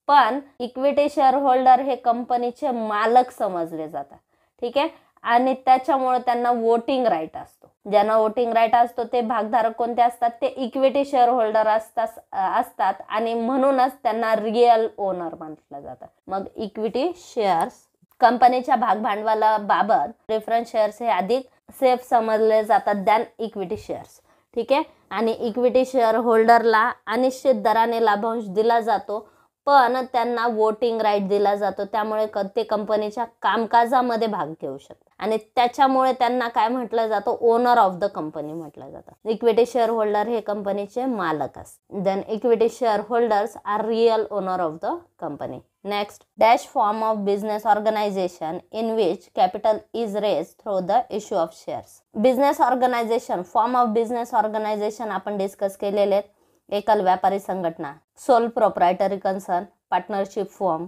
पण इक्विटी शेअर होल्डर हे कंपनीचे मालक समजले जातात. ठीक आहे, आणि त्याच्यामुळे त्यांना वोटिंग राईट असतो. ज्यांना वोटिंग राईट असतो ते भागधारक कोणते असतात? ते इक्विटी शेअर होल्डर असतात आणि म्हणूनच त्यांना रिअल ओनर म्हटलं जातं. मग इक्विटी शेअर्स कंपनीच्या भागभांडवलाबाबत प्रेफरन्स शेअर्स हे अधिक सेफ समजले जातात दॅन इक्विटी शेअर्स. ठीक आहे, आणि इक्विटी शेअर होल्डरला अनिश्चित दराने लाभांश दिला जातो पण त्यांना वोटिंग राईट दिला जातो. त्यामुळे ते कंपनीच्या कामकाजामध्ये भाग घेऊ शकतात आणि त्याच्यामुळे त्यांना काय म्हटलं जातं? ओनर ऑफ द कंपनी म्हटलं जातं. इक्विटी शेअर होल्डर हे कंपनीचे मालक असतात. Then equity share holders are real owner of the company. Next, dash form of business organisation in which capital is raise through the issue of shares. Business organisation, form of business organisation आपण discuss केलेले आहेत. एकल व्यापारी संघटना, sole proprietary concern, partnership firm,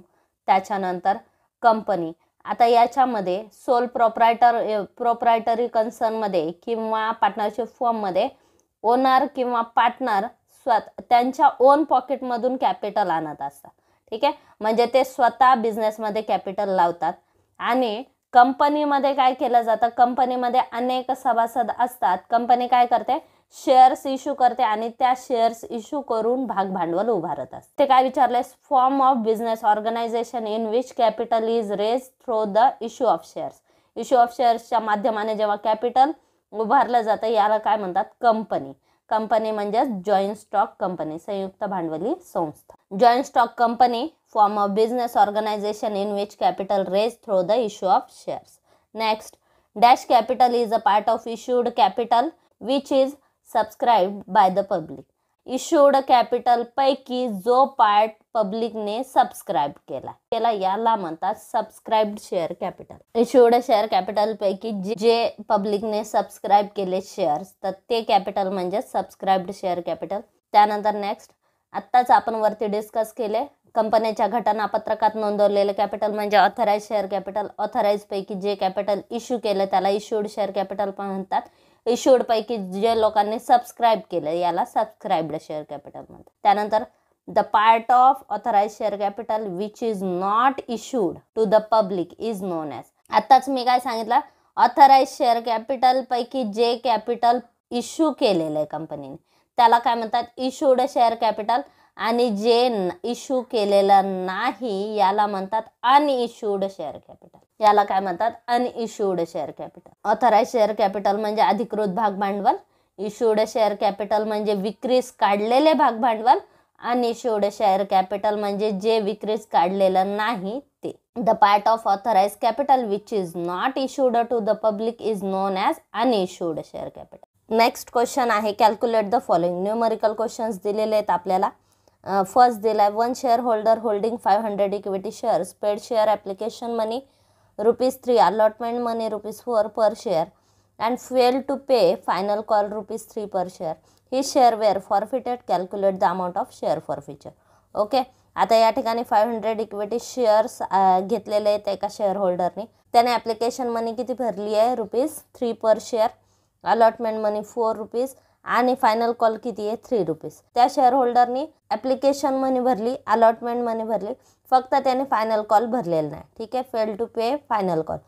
त्याच्यानंतर company. आता याच्यामध्ये soul proprietary कन्सर्नमध्ये किंवा पार्टनरशिप फर्ममध्ये ओनर किंवा पार्टनर त्यांच्या ओन पॉकेटमधून कॅपिटल आणत असतात. ठीक आहे, म्हणजे ते स्वतः बिझनेसमध्ये कॅपिटल लावतात. आणि कंपनीमध्ये काय केलं जातं? कंपनीमध्ये अनेक सभासद असतात. कंपनी काय करते? शेअर्स इश्यू करते आणि त्या शेअर्स इश्यू करून भाग भांडवल उभारत असते. ते काय विचारले? Form of business organisation in which capital is raise through the issue of shares. Issue of शेअर्सच्या माध्यमाने जेव्हा कॅपिटल उभारलं जातं याला काय म्हणतात? कंपनी. कंपनी म्हणजे जॉईंट स्टॉक कंपनी, संयुक्त भांडवली संस्था. Joint stock company, form of business organisation in which capital raise through the issue of shares. Next, dash capital is a part of issued capital which is subscribed by the public. Issued capital पैकी जो part पब्लिकने subscribe केला याला म्हणतात subscribed share capital. Issued share capital पैकी जे पब्लिकने subscribe केले shares तर ते कॅपिटल म्हणजे सबस्क्राइब्ड शेअर कॅपिटल. त्यानंतर नेक्स्ट, आत्ताच आपण वरती डिस्कस केले कंपनीच्या घटनापत्रकात नोंदवलेले कॅपिटल म्हणजे ऑथराइज शेअर कॅपिटल. ऑथराइज पैकी जे कॅपिटल इश्यू केलं त्याला इश्यूड शेअर कॅपिटल पण म्हणतात. इश्यूड पैकी जे लोकांनी सबस्क्राईब केलं याला सबस्क्राइब्ड शेअर कॅपिटल म्हणतात. त्यानंतर the part of authorise share capital which is not issued to the public is known as. आताच मी काय सांगितलं? ऑथराइज शेअर कॅपिटल पैकी जे कॅपिटल इश्यू केलेलं आहे कंपनीने त्याला काय म्हणतात? Issued share capital. आणि जे इश्यू केलेलं नाही याला म्हणतात अनइश्यूड शेअर कॅपिटल. याला काय म्हणतात? Unissued share capital. Authorise share capital म्हणजे अधिकृत भाग भांडवल. इश्यूड शेअर कॅपिटल म्हणजे विक्रीस काढलेले भाग भांडवल. अनइश्यूड शेअर कॅपिटल म्हणजे जे विक्रीस काढलेलं नाही ते. The part of authorise capital which is not issued to the public is known as unissued share capital. Next question आहे calculate the following. Numerical questions दिलेले आहेत आपल्याला. फर्स्ट दिला आहे 1 share holder holding 500 equity shares paid share application money ₹3, allotment money ₹4 per share and fail to pay final call ₹3 per share. ही share were forfeited. Calculate the amount of share forfeiture. Okay, आता या ठिकाणी 500 equity shares घेतलेले आहेत एका share होल्डरने. त्याने application मनी किती भरली आहे? ₹3 पर शेअर. अलॉटमेंट मनी ₹4 आणि फायनल कॉल किती आहे? ₹3. त्या शेअर होल्डरनी ॲप्लिकेशन मनी भरली, अलॉटमेंट मनी भरली, फक्त त्याने फायनल कॉल भरलेला नाही. ठीक आहे, fail to pay final call.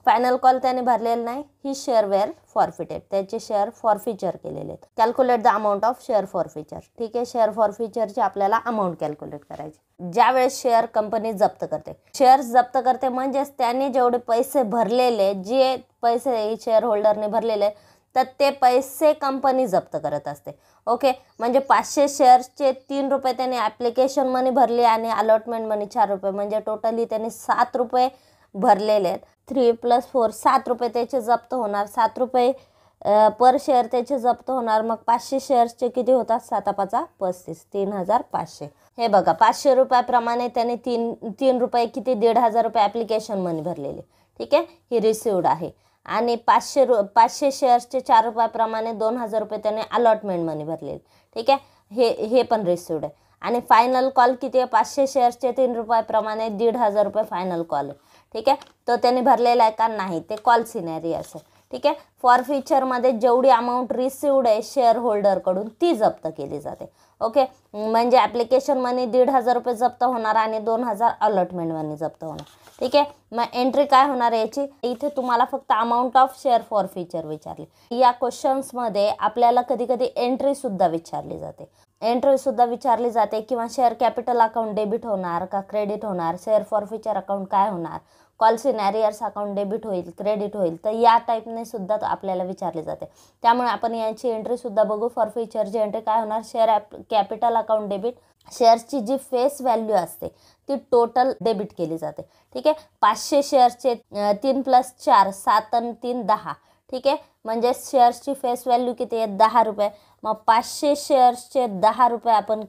Final call त्याने भरलेला नाही. ही शेअर वेअर फॉरफिटेड. त्याचे शेअर फॉरफिचर केलेले आहेत. Calculate the amount of share forfeiture. ठीक आहे, शेअर फॉरफिचरची आपल्याला अमाऊंट कॅल्क्युलेट करायची. ज्यावेळेस शेअर कंपनी जप्त करते, शेअर्स जप्त करते म्हणजेच त्याने जेवढे पैसे भरलेले, जे पैसे शेअर होल्डरने भरलेले तर ते पैसे कंपनी जप्त करत असते. ओके, म्हणजे 500 शेअर्सचे ₹3 त्याने ॲप्लिकेशन मनी भरली आणि अलॉटमेंट मनी ₹4 म्हणजे टोटली त्याने ₹7 भरलेले आहेत. 3 + 4 ₹7 त्याचे जप्त होणार. ₹7 पर शेअर त्याचे जप्त होणार. मग 500 शेअर्सचे किती होतात? 7×5 = 35, 3500. हे बघा 500 रुपयाप्रमाणे त्याने तीन रुपये किती 1,500 रुपये ॲप्लिकेशन मनी भरलेले. ठीक आहे, ही रिसिव्ड आहे. आणि 500 शेअर्सचे 4 रुपयाप्रमाणे 2,000 रुपये त्याने अलॉटमेंट मनी भरलेले. ठीक आहे, हे पण रिसिव्ड आहे. आणि फायनल कॉल किती आहे? 500 शेअर्सचे 3 रुपयाप्रमाणे 1,500 रुपये फायनल कॉल आहे. ठीक आहे, तो त्याने भरलेला आहे का? नाही, ते कॉल सिनेरियस आहे. ठीक आहे, फॉरफिचरमध्ये जेवढी अमाऊंट रिसिव्ड आहे शेअर होल्डरकडून ती जप्त केली जाते. ओके, म्हणजे ॲप्लिकेशन मनी 1,500 रुपये जप्त होणार आणि 2,000 अलॉटमेंट मनी जप्त होणार. ठीक आहे, मग एंट्री काय होणार याची? इथे तुम्हाला फक्त अमाऊंट ऑफ शेअर फॉरफिचर विचारली. या क्वेश्चन्समध्ये आपल्याला कधी कधी एंट्रीसुद्धा विचारली जाते. एंट्रीसुद्धा विचारली जाते किंवा शेअर कॅपिटल अकाउंट डेबिट होणार का क्रेडिट होणार, शेअर फॉरफिचर अकाउंट काय होणार, कॉल सिनॅरियर्स अकाउंट डेबिट होईल क्रेडिट होईल, तर या टाईपने सुद्धा आपल्याला विचारले जाते. त्यामुळे आपण याची एंट्रीसुद्धा बघू. फॉरफिचरची एंट्री काय होणार? Share capital account debit. शेअर्सची जी फेस व्हॅल्यू असते ती टोटल डेबिट केली जाते. ठीक आहे, 500 शेअर्सचे 3 + 4 7 आणि 3 10. ठीक आहे, म्हणजे शेअर्सची फेस व्हॅल्यू किती आहे? 10 रुपये. मग 500 शेअर्सचे 10 रुपये आपण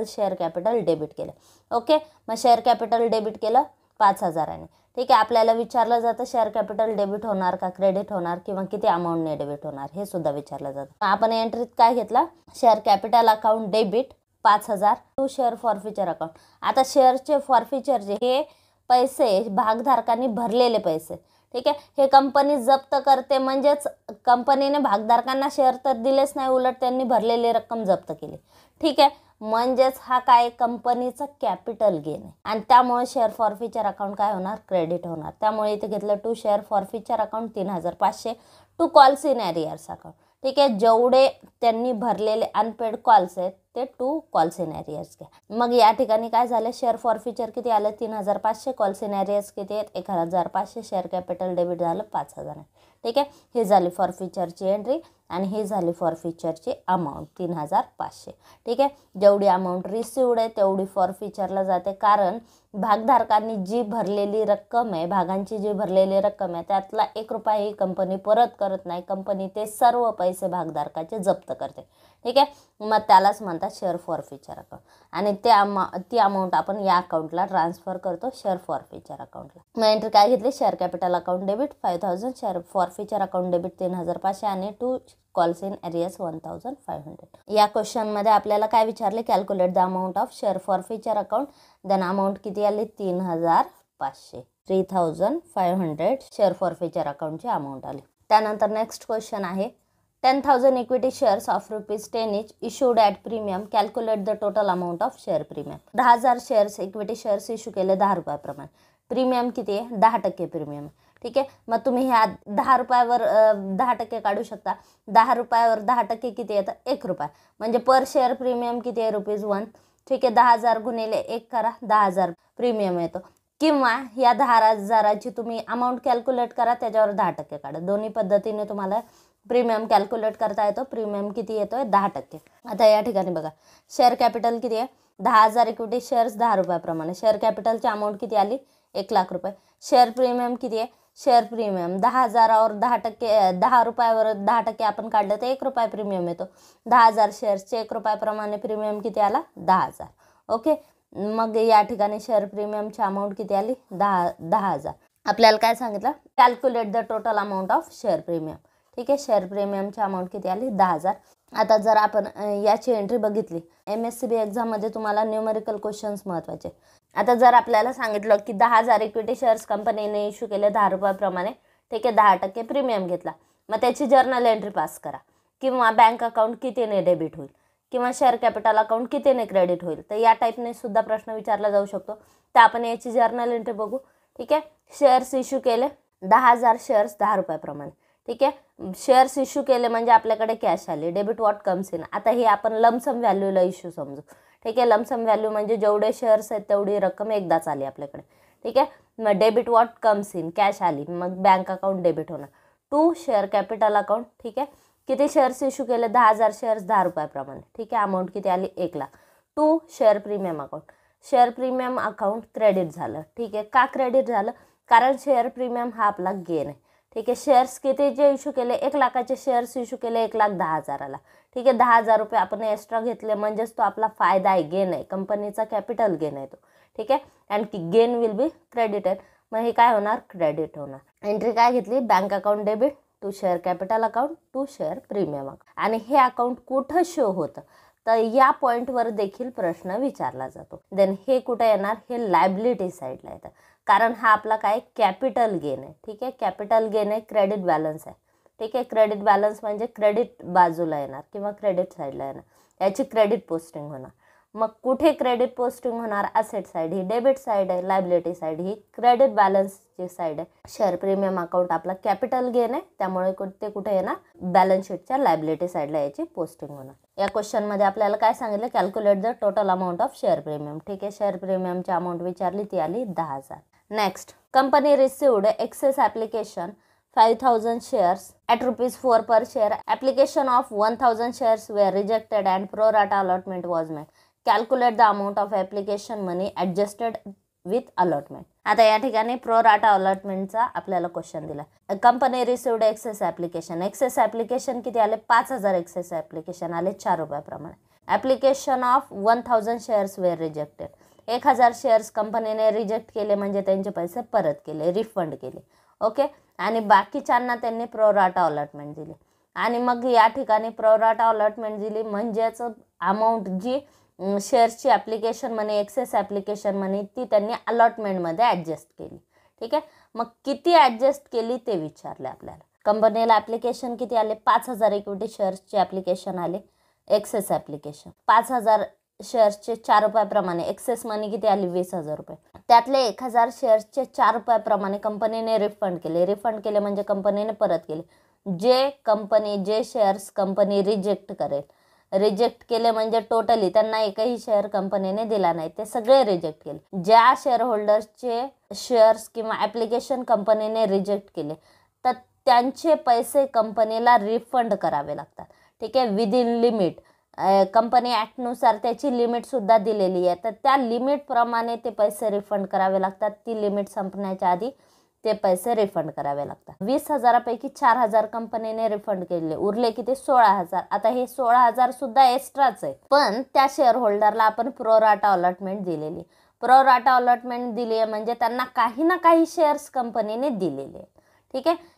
शेअर कॅपिटल डेबिट केलं. ओके, मग शेअर कॅपिटल डेबिट केलं 5,000. ठीक आहे, आपल्याला विचारलं जातं शेअर कॅपिटल डेबिट होणार का क्रेडिट होणार किंवा किती अमाऊंटने डेबिट होणार हे सुद्धा विचारलं जातं. आपण एंट्रीत काय घेतला? Share capital account debit 5,000 to share forfeiture account. आता शेअरचे फॉरफिचरचे हे पैसे भागधारकांनी भरलेले पैसे. ठीक आहे, हे कंपनी जप्त करते. म्हणजेच कंपनीने भागधारकांना शेअर तर दिलेच नाही, उलट त्यांनी भरलेली रक्कम जप्त केली. ठीक आहे, म्हणजेच हा काय कंपनीचा कॅपिटल गेन आहे आणि त्यामुळे शेअर फॉरफिचर अकाउंट काय होणार? क्रेडिट होणार. त्यामुळे इथे घेतलं to share forfeiture account 3,500 to calls in arrears account. ठीक आहे, जेवढे त्यांनी भरलेले अनपेड कॉल्स आहेत ते टू कॉल्स इन ॲरियर्स घ्या. मग या ठिकाणी काय झालं? शेअर फॉरफिचर किती आलं? 3,500. कॉल्स इन ॲरियर्स किती आहेत? 1,500. शेअर कॅपिटल डेबिट झालं 5,000. ठीक आहे, हे झाली फॉरफिचरची एंट्री आणि ही झाली फॉरफिचरची अमाऊंट 3,500. ठीक आहे, जेवढी अमाऊंट रिसिव्ड आहे तेवढी फॉरफिचरला जाते. कारण भागधारकांनी जी भरलेली रक्कम आहे, भागांची जी भरलेली रक्कम आहे त्यातला 1 रुपयाही कंपनी परत करत नाही. कंपनी ते सर्व पैसे भागधारकाचे जप्त करते. ठीक आहे, मग त्यालाच म्हणतात शेअर फॉरफिचर अकाउंट. आणि ती अमाऊंट आपण या अकाउंटला ट्रान्सफर करतो शेअर फॉरफिचर अकाउंटला. मग एंट्री काय घेतली? Share capital account debit 5,000, share forfeiture account debit 3,500 आणि टू कॉल्स इन ॲरियर्स 1,500. या क्वेश्चनमध्ये आपल्याला काय विचारले? Calculate the amount of share forfeiture account. Then amount किती आली? 3,500. 3,500 शेअर फॉरफिचर अकाउंटची अमाऊंट आली. त्यानंतर नेक्स्ट क्वेश्चन आहे 10,000 equity shares of ₹10 each issued at premium. Calculate the total amount of share premium. 10,000 shares equity shares issue केले 10 रुपयाप्रमाणे. Premium किती आहे? 10% premium. ठीक आहे, मग तुम्ही ह्या 10 रुपयावर 10% काढू शकता. 10 रुपयावर 10% किती येतं? 1 रुपया. म्हणजे पर शेअर प्रीमियम किती आहे? ₹1. ठीक आहे, 10,000 गुणिले 1 करा, 10,000 प्रीमियम येतो. किंवा या 10,000ची तुम्ही अमाऊंट कॅल्क्युलेट करा, त्याच्यावर 10% काढा. दोन्ही पद्धतीने तुम्हाला प्रीमियम कॅल्क्युलेट करता येतो. प्रीमियम किती येतोय? 10%. आता या ठिकाणी बघा शेअर कॅपिटल किती आहे? 10,000 इक्विटी शेअर्स 10 रुपयाप्रमाणे. शेअर कॅपिटलची अमाऊंट किती आली? 1,00,000 रुपये. शेअर प्रीमियम किती आहे? शेअर प्रीमियम 10,000वर 10%, 10 रुपयावर 10% आपण काढलं तर 1 रुपया प्रीमियम येतो. 10,000 शेअर्सचे 1 रुपयाप्रमाणे प्रीमियम किती आला? 10,000. ओके, मग या ठिकाणी शेअर प्रीमियमची अमाऊंट किती आली? 10,000. आपल्याला काय सांगितलं? Calculate the total amount of share premium. ठीक आहे, शेअर प्रीमियमची अमाऊंट किती आली? 10,000. आता जर आपण याची एंट्री बघितली, MSCB एक्झाममध्ये तुम्हाला न्यूमेरिकल क्वेश्चन्स महत्त्वाचे. आता जर आपल्याला सांगितलं की 10,000 इक्विटी शेअर्स कंपनीने इश्यू केले 10 रुपयाप्रमाणे. ठीक आहे, 10% प्रीमियम घेतला. मग त्याची जर्नल एंट्री पास करा. किंवा बँक अकाउंट कितीने डेबिट होईल किंवा शेअर कॅपिटल अकाउंट कितीने क्रेडिट होईल. तर या टाईपने सुद्धा प्रश्न विचारला जाऊ शकतो. तर आपण याची जर्नल एंट्री बघू. ठीक आहे, शेअर्स इश्यू केले 10,000 शेअर्स 10 रुपयाप्रमाणे. ठीक आहे, शेअर्स इश्यू केले म्हणजे आपल्याकडे कॅश आली. Debit what comes in. आता हे आपण लमसम व्हॅल्यूला इश्यू समजू. ठीक आहे, लमसम व्हॅल्यू म्हणजे जेवढे शेअर्स आहेत तेवढी रक्कम एकदाच आली आपल्याकडे. ठीक आहे, मग debit what comes in, cash आली, मग बँक अकाउंट डेबिट होणार. To share capital account. ठीक आहे, किती शेअर्स इश्यू केले? 10,000 शेअर्स 10 रुपयाप्रमाणे. ठीक आहे, अमाऊंट किती आली? 1,00,000. To share premium account. Share premium account credit झालं. ठीक आहे, का क्रेडिट झालं? कारण शेअर प्रीमियम हा आपला गेन आहे. ठीक आहे. शेअर्स कितीचे इश्यू केले, 1 लाखाचे शेअर्स इश्यू केले 1,10,000ला. ठीक आहे. 10,000 रुपये आपण एक्स्ट्रा घेतले म्हणजेच तो आपला फायदा आहे, गेन आहे, कंपनीचा कॅपिटल गेन आहे तो. ठीक आहे. And gain will be credited. मग हे काय होणार, क्रेडिट होणार. एंट्री काय घेतली, bank account debit to share capital account to share premium account. आणि हे अकाउंट कुठं शो होतं, तर या पॉईंटवर देखील प्रश्न विचारला जातो. देन हे कुठे येणार, हे लायबिलिटी साईडला येतं, कारण हा आपला काय कॅपिटल गेन आहे. ठीक आहे. कॅपिटल गेन आहे, क्रेडिट बॅलन्स आहे. ठीक आहे. क्रेडिट बॅलन्स म्हणजे क्रेडिट बाजूला येणार किंवा क्रेडिट साईडला येणार, याची क्रेडिट पोस्टिंग होणार. मग कुठे क्रेडिट पोस्टिंग होणार, असेट साईड ही डेबिट साईड आहे, लायबिलिटी साईड ही क्रेडिट बॅलन्सची साईड आहे. शेअर प्रीमियम अकाउंट आपला कॅपिटल गेन आहे, त्यामुळे ते कुठे येणार, बॅलन्स शीटच्या लायबिलिटी साईडला याची पोस्टिंग होणार. या क्वेश्चनमध्ये आपल्याला काय सांगितलं, calculate the total amount of share premium. ठीक आहे. शेअर प्रीमियमची अमाऊंट विचारली, ती आली 10,000. Next, company received excess application 5,000 shares at ₹4 per share. Application of 1,000 shares were rejected and pro rata allotment was made. Calculate the amount of application money adjusted with allotment. आता या ठिकाणी pro rata अलॉटमेंटचा आपल्याला question दिला. Company received excess application. Excess application किती आले, 5,000 excess application आले 4 रुपयाप्रमाणे. Application of 1,000 shares were rejected. 1,000 shares कंपनीने रिजेक्ट केले म्हणजे त्यांचे पैसे परत केले, रिफंड केले. ओके. आणि बाकीच्यांना त्यांनी प्रो राटा अलॉटमेंट दिली. आणि मग या ठिकाणी प्रो राटा अलॉटमेंट दिली म्हणजेच अमाऊंट जी शेअर्सची ॲप्लिकेशन मनी, एक्सेस ॲप्लिकेशन मनी, ती त्यांनी अलॉटमेंटमध्ये ॲडजस्ट केली. ठीक आहे. मग किती ॲडजस्ट केली ते विचारले आपल्याला. कंपनीला ॲप्लिकेशन किती आले, 5,000 इक्विटी शेअर्सचे ॲप्लिकेशन आले. एक्सेस ॲप्लिकेशन 5,000 शेअर्सचे 4 रुपयाप्रमाणे. एक्सेस मनी किती आली, 20,000 रुपये. त्यातले 1,000 शेअर्सचे 4 रुपयाप्रमाणे कंपनीने रिफंड केले. रिफंड केले म्हणजे कंपनीने परत केले. जे शेअर्स कंपनी रिजेक्ट करेल, रिजेक्ट केले म्हणजे टोटली त्यांना एकही शेअर कंपनीने दिला नाही, ते सगळे रिजेक्ट केले. ज्या शेअर होल्डर्सचे शेअर्स किंवा ॲप्लिकेशन कंपनीने रिजेक्ट केले तर त्यांचे पैसे कंपनीला रिफंड करावे लागतात. ठीक आहे. विदिन लिमिट, कंपनी ॲक्टनुसार त्याची लिमिटसुद्धा दिलेली आहे, तर त्या लिमिटप्रमाणे ते पैसे रिफंड करावे लागतात. ती लिमिट संपण्याच्या आधी ते पैसे रिफंड करावे लागतात. 20,000पैकी 4,000 कंपनीने रिफंड केले, उरले किती, 16,000. आता हे 16,000 सुद्धा एक्स्ट्राच आहे, पण त्या शेअर होल्डरला आपण प्रो राटा अलॉटमेंट दिलेली. प्रो राटा अलॉटमेंट दिली आहे म्हणजे त्यांना काही ना काही शेअर्स कंपनीने दिलेले. ठीक आहे.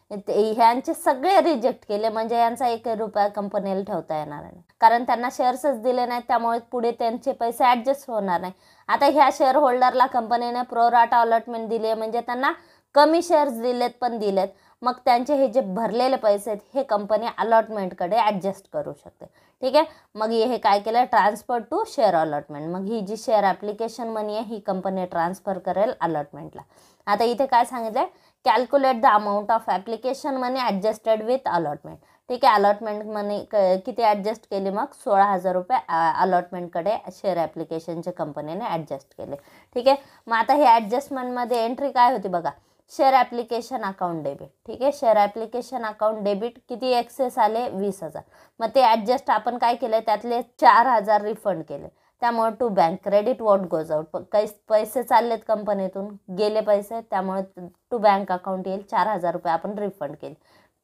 ह्यांचे सगळे रिजेक्ट केले म्हणजे यांचा 1 रुपया कंपनीला ठेवता येणार नाही, कारण त्यांना शेअर्सच दिले नाहीत, त्यामुळे पुढे त्यांचे पैसे ॲडजस्ट होणार नाही. आता ह्या शेअर होल्डरला कंपनीने प्रो राटा अलॉटमेंट दिली आहे म्हणजे त्यांना कमी शेअर्स दिलेत पण दिलेत, मग त्यांचे हे जे भरलेले पैसे आहेत हे कंपनी अलॉटमेंटकडे ॲडजस्ट करू शकते. ठीक आहे. मग हे काय केलं, ट्रान्सफर टू शेअर अलॉटमेंट. मग ही जी शेअर ॲप्लिकेशन मनी आहे ही कंपनी ट्रान्सफर करेल अलॉटमेंटला. आता इथे काय सांगितलं, calculate the amount of application money adjusted with allotment. ठीक आहे. अलॉटमेंट मनी किती ॲडजस्ट केली, मग 16,000 रुपये अलॉटमेंटकडे शेअर ॲप्लिकेशनच्या कंपनीने ॲडजस्ट केले. ठीक आहे. मग आता हे ॲडजस्टमेंटमध्ये एंट्री काय होती बघा, शेअर ॲप्लिकेशन अकाउंट डेबिट. ठीक आहे. शेअर ॲप्लिकेशन अकाउंट डेबिट किती एक्सेस आले, 20,000. मग ते ॲडजस्ट आपण काय केलं, त्यातले 4,000 रिफंड केले. त्यामुळे to bank credit what goes out. काही पैसे चाललेत कंपनीतून, गेले पैसे, त्यामुळे टू बँक अकाउंट येईल. 4,000 रुपये आपण रिफंड केले.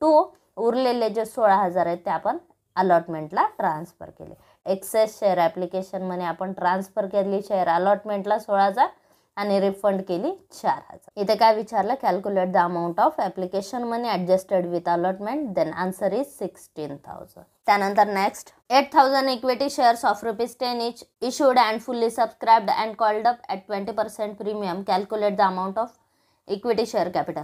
टू उरलेले जे 16,000 आहेत ते आपण अलॉटमेंटला ट्रान्सफर केले. एक्सेस शेअर ॲप्लिकेशन मनी आपण ट्रान्सफर केली शेअर अलॉटमेंटला 16,000 आणि रिफंड केली 4,000. इथे काय विचारलं, calculate the amount of application money adjusted with allotment. Then answer is 16,000. त्यानंतर next, 8,000 equity shares of ₹10 each issued and fully subscribed and called up at 20% premium. Calculate the amount of equity share capital.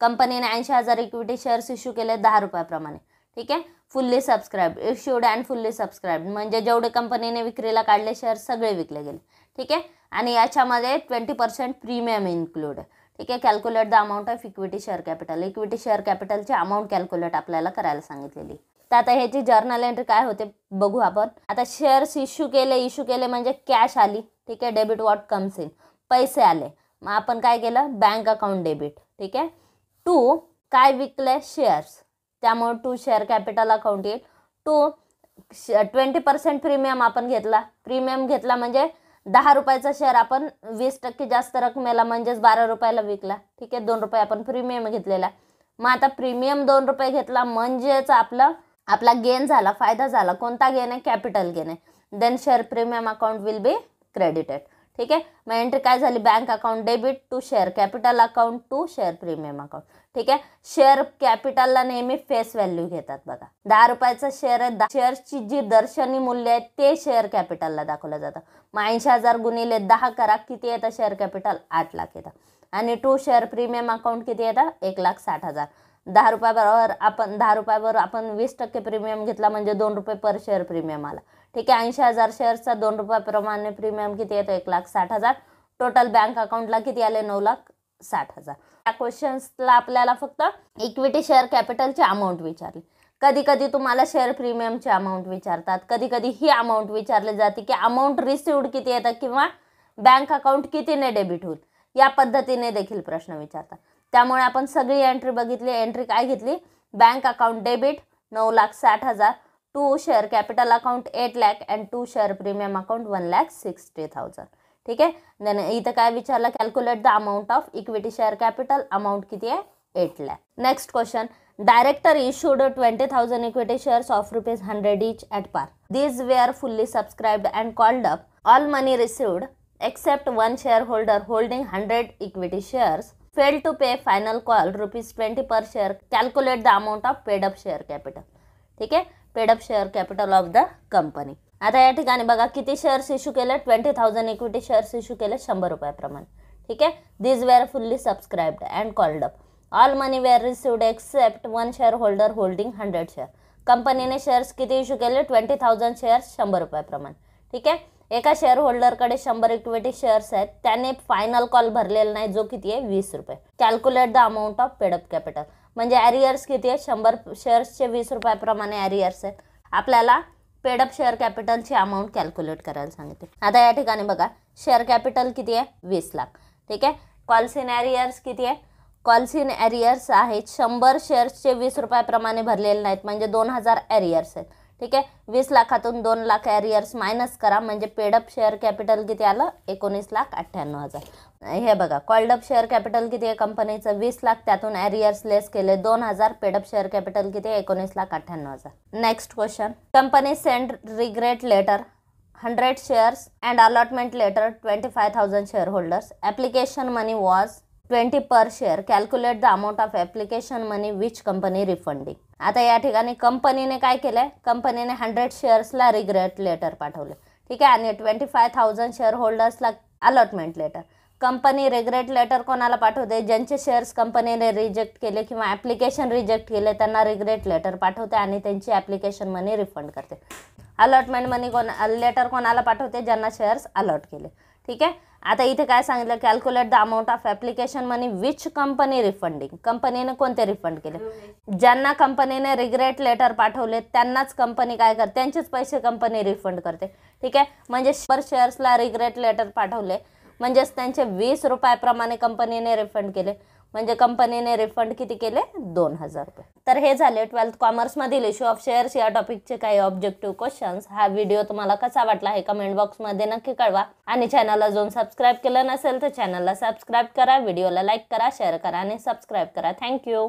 कंपनीने 80,000 equity shares issue केले 10 रुपयाप्रमाणे. ठीक आहे. Fully subscribe, issued and fully subscribe म्हणजे जेवढे कंपनीने विक्रीला काढले शेअर सगळे विकले गेले. ठीक आहे. आणि याच्यामध्ये 20% प्रीमियम इन्क्लूड आहे. ठीक आहे. Calculate the amount of equity share capital. Equity share कॅपिटलची अमाऊंट कॅल्क्युलेट आपल्याला करायला सांगितलेली. तर आता ह्याची जर्नल एंट्री काय होते बघू आपण. आता शेअर्स इश्यू केले म्हणजे कॅश आली. ठीक आहे. डेबिट वॉट कम्स इन, पैसे आले. मग आपण काय केलं, बँक अकाउंट डेबिट. ठीक आहे. टू काय विकले, शेअर्स, त्यामुळे टू शेअर कॅपिटल अकाउंट येईल. टू 20% प्रीमियम आपण घेतला. प्रीमियम घेतला म्हणजे 10 रुपयाचा शेअर आपण 20% जास्त रकमेला म्हणजेच 12 रुपयाला विकला. ठीक आहे. 2 रुपये आपण प्रीमियम घेतलेला. मग आता प्रीमियम 2 रुपये घेतला म्हणजेच आपला गेन झाला, फायदा झाला. कोणता गेन आहे? कॅपिटल गेन आहे. Then share premium account will be credited. ठीक आहे. मग एंट्री काय झाली? Bank account debit to share capital account to share premium account. ठीक आहे. शेअर कॅपिटलला नेहमी फेस व्हॅल्यू घेतात बघा. 10 रुपयाचा शेअर आहे, शेअरची जी दर्शनी मूल्य आहे ते शेअर कॅपिटलला दाखवलं जातं. मग 80,000 गुणिले 10 करा, किती येतं शेअर कॅपिटल? 8 लाख येतं. आणि टू शेअर प्रीमियम अकाउंट किती येतं? 1,60,000. 10 रुपयाबरोबर आपण 20% प्रीमियम घेतला म्हणजे 2 रुपये पर शेअर प्रीमियम आला. ठीक आहे. 80,000 शेअर्सचा 2 रुपयाप्रमाणे प्रीमियम किती येतो? 1,60,000. टोटल बँक अकाउंटला किती आले? 9,60,000. या क्वेश्चन्सला आपल्याला फक्त इक्विटी शेअर कॅपिटलची अमाऊंट विचारली. कधी कधी तुम्हाला शेअर प्रीमियमची अमाऊंट विचारतात, कधी कधी ही अमाऊंट विचारली जाते की अमाऊंट रिसिव्ड किती येतं किंवा बँक अकाउंट कितीने डेबिट होईल, या पद्धतीने देखील प्रश्न विचारतात. त्यामुळे आपण सगळी एंट्री बघितली. एंट्री काय घेतली? Bank account debit 9,60,000, to share capital account 8 lakh and to share premium account 1,60,000. ठीक आहे. देन इथं काय विचारलं? Calculate the amount of equity share capital. Amount किती आहे? 8 lakh. Next question. Director issued 20,000 equity shares of ₹100 each at par. These were fully subscribed and called up. All money received except one shareholder holding 100 equity shares failed to pay final call ₹20 per share. Calculate the amount of paid up share capital. ठीक आहे. Paid up share capital of the company. आता या ठिकाणी बघा किती shares issue केले? 20,000 equity shares issue केले 100 रुपयाप्रमाणे. ठीक आहे. This were fully subscribed and called up. All money were received except one share holder holding 100 share. कंपनीने शेअर्स किती इश्यू केले? 20,000 शेअर्स 100 रुपयाप्रमाणे. ठीक आहे. एका शेअर होल्डरकडे 100 इक्विटी शेअर्स आहेत, त्याने फायनल कॉल भरलेला नाही, जो किती आहे? 20 रुपये. Calculate the amount of paid up capital. म्हणजे ॲरियर्स किती आहे? 100 शेअर्सचे 20 रुपयाप्रमाणे ॲरियर्स आहेत. आपल्याला पेड अप शेअर कॅपिटलची अमाऊंट कॅल्क्युलेट करायला सांगितले. आता या ठिकाणी बघा शेअर कॅपिटल किती आहे? 20 लाख. ठीक आहे. कॉल्स इन ॲरियर्स किती आहे? कॉल्स इन ॲरियर्स आहेत 100 शेअर्सचे 20 रुपयाप्रमाणे भरलेले नाहीत म्हणजे 2,000 ॲरियर्स आहेत. ठीक आहे. 20 लाखातून 2 लाख ॲरियर्स मायनस करा म्हणजे पेड अप शेअर कॅपिटल किती आलं? 19,98,000. हे बघा कॉल्ड अप शेअर कॅपिटल किती आहे कंपनीचं? 20 लाख. त्यातून ॲरियर्स लेस केले 2,000. पेड अप शेअर कॅपिटल किती आहे? 19,98,000. Next question. Company send regret letter 100 shares and allotment letter 25,000 share holders. Application money was 20 per share. Calculate the amount of application money which company refunding. आता या ठिकाणी कंपनीने काय केलंय? कंपनीने 100 शेअर्सला रिग्रेट लेटर पाठवलं. ठीक आहे. आणि 25,000 शेअर होल्डर्सला allotment letter. Company regret letter कोणाला पाठवते? ज्यांचे शेअर्स कंपनीने रिजेक्ट केले किंवा ॲप्लिकेशन रिजेक्ट केले त्यांना रिग्रेट लेटर पाठवते आणि त्यांची ॲप्लिकेशन मनी रिफंड करते. अलॉटमेंट मनी लेटर कोणाला पाठवते? ज्यांना शेअर्स अलॉट केले. ठीक आहे. आता इथे काय सांगितलं? Calculate the amount of application money which company refunding. कंपनीने कोणते रिफंड केले? ज्यांना कंपनीने रिग्रेट लेटर पाठवले त्यांनाच कंपनी काय करते? त्यांचेच पैसे कंपनी रिफंड करते. ठीक आहे. म्हणजे 100 शेअर्सला रिग्रेट लेटर पाठवले म्हणजेच त्यांचे 20 रुपयाप्रमाणे कंपनीने रिफंड केले म्हणजे कंपनीने रिफंड किती केले? 2,000 रुपये. तर हे झाले 12th कॉमर्समधील इश्यू ऑफ शेअर्स या टॉपिकचे काही ऑब्जेक्टिव्ह क्वेश्चन्स. हा व्हिडिओ तुम्हाला कसा वाटला हे कमेंट बॉक्समध्ये नक्की कळवा. आणि चॅनलला जो सबस्क्राईब केलं नसेल तर चॅनलला सबस्क्राईब करा, व्हिडिओला लाईक करा, शेअर करा आणि सबस्क्राईब करा. थँक्यू.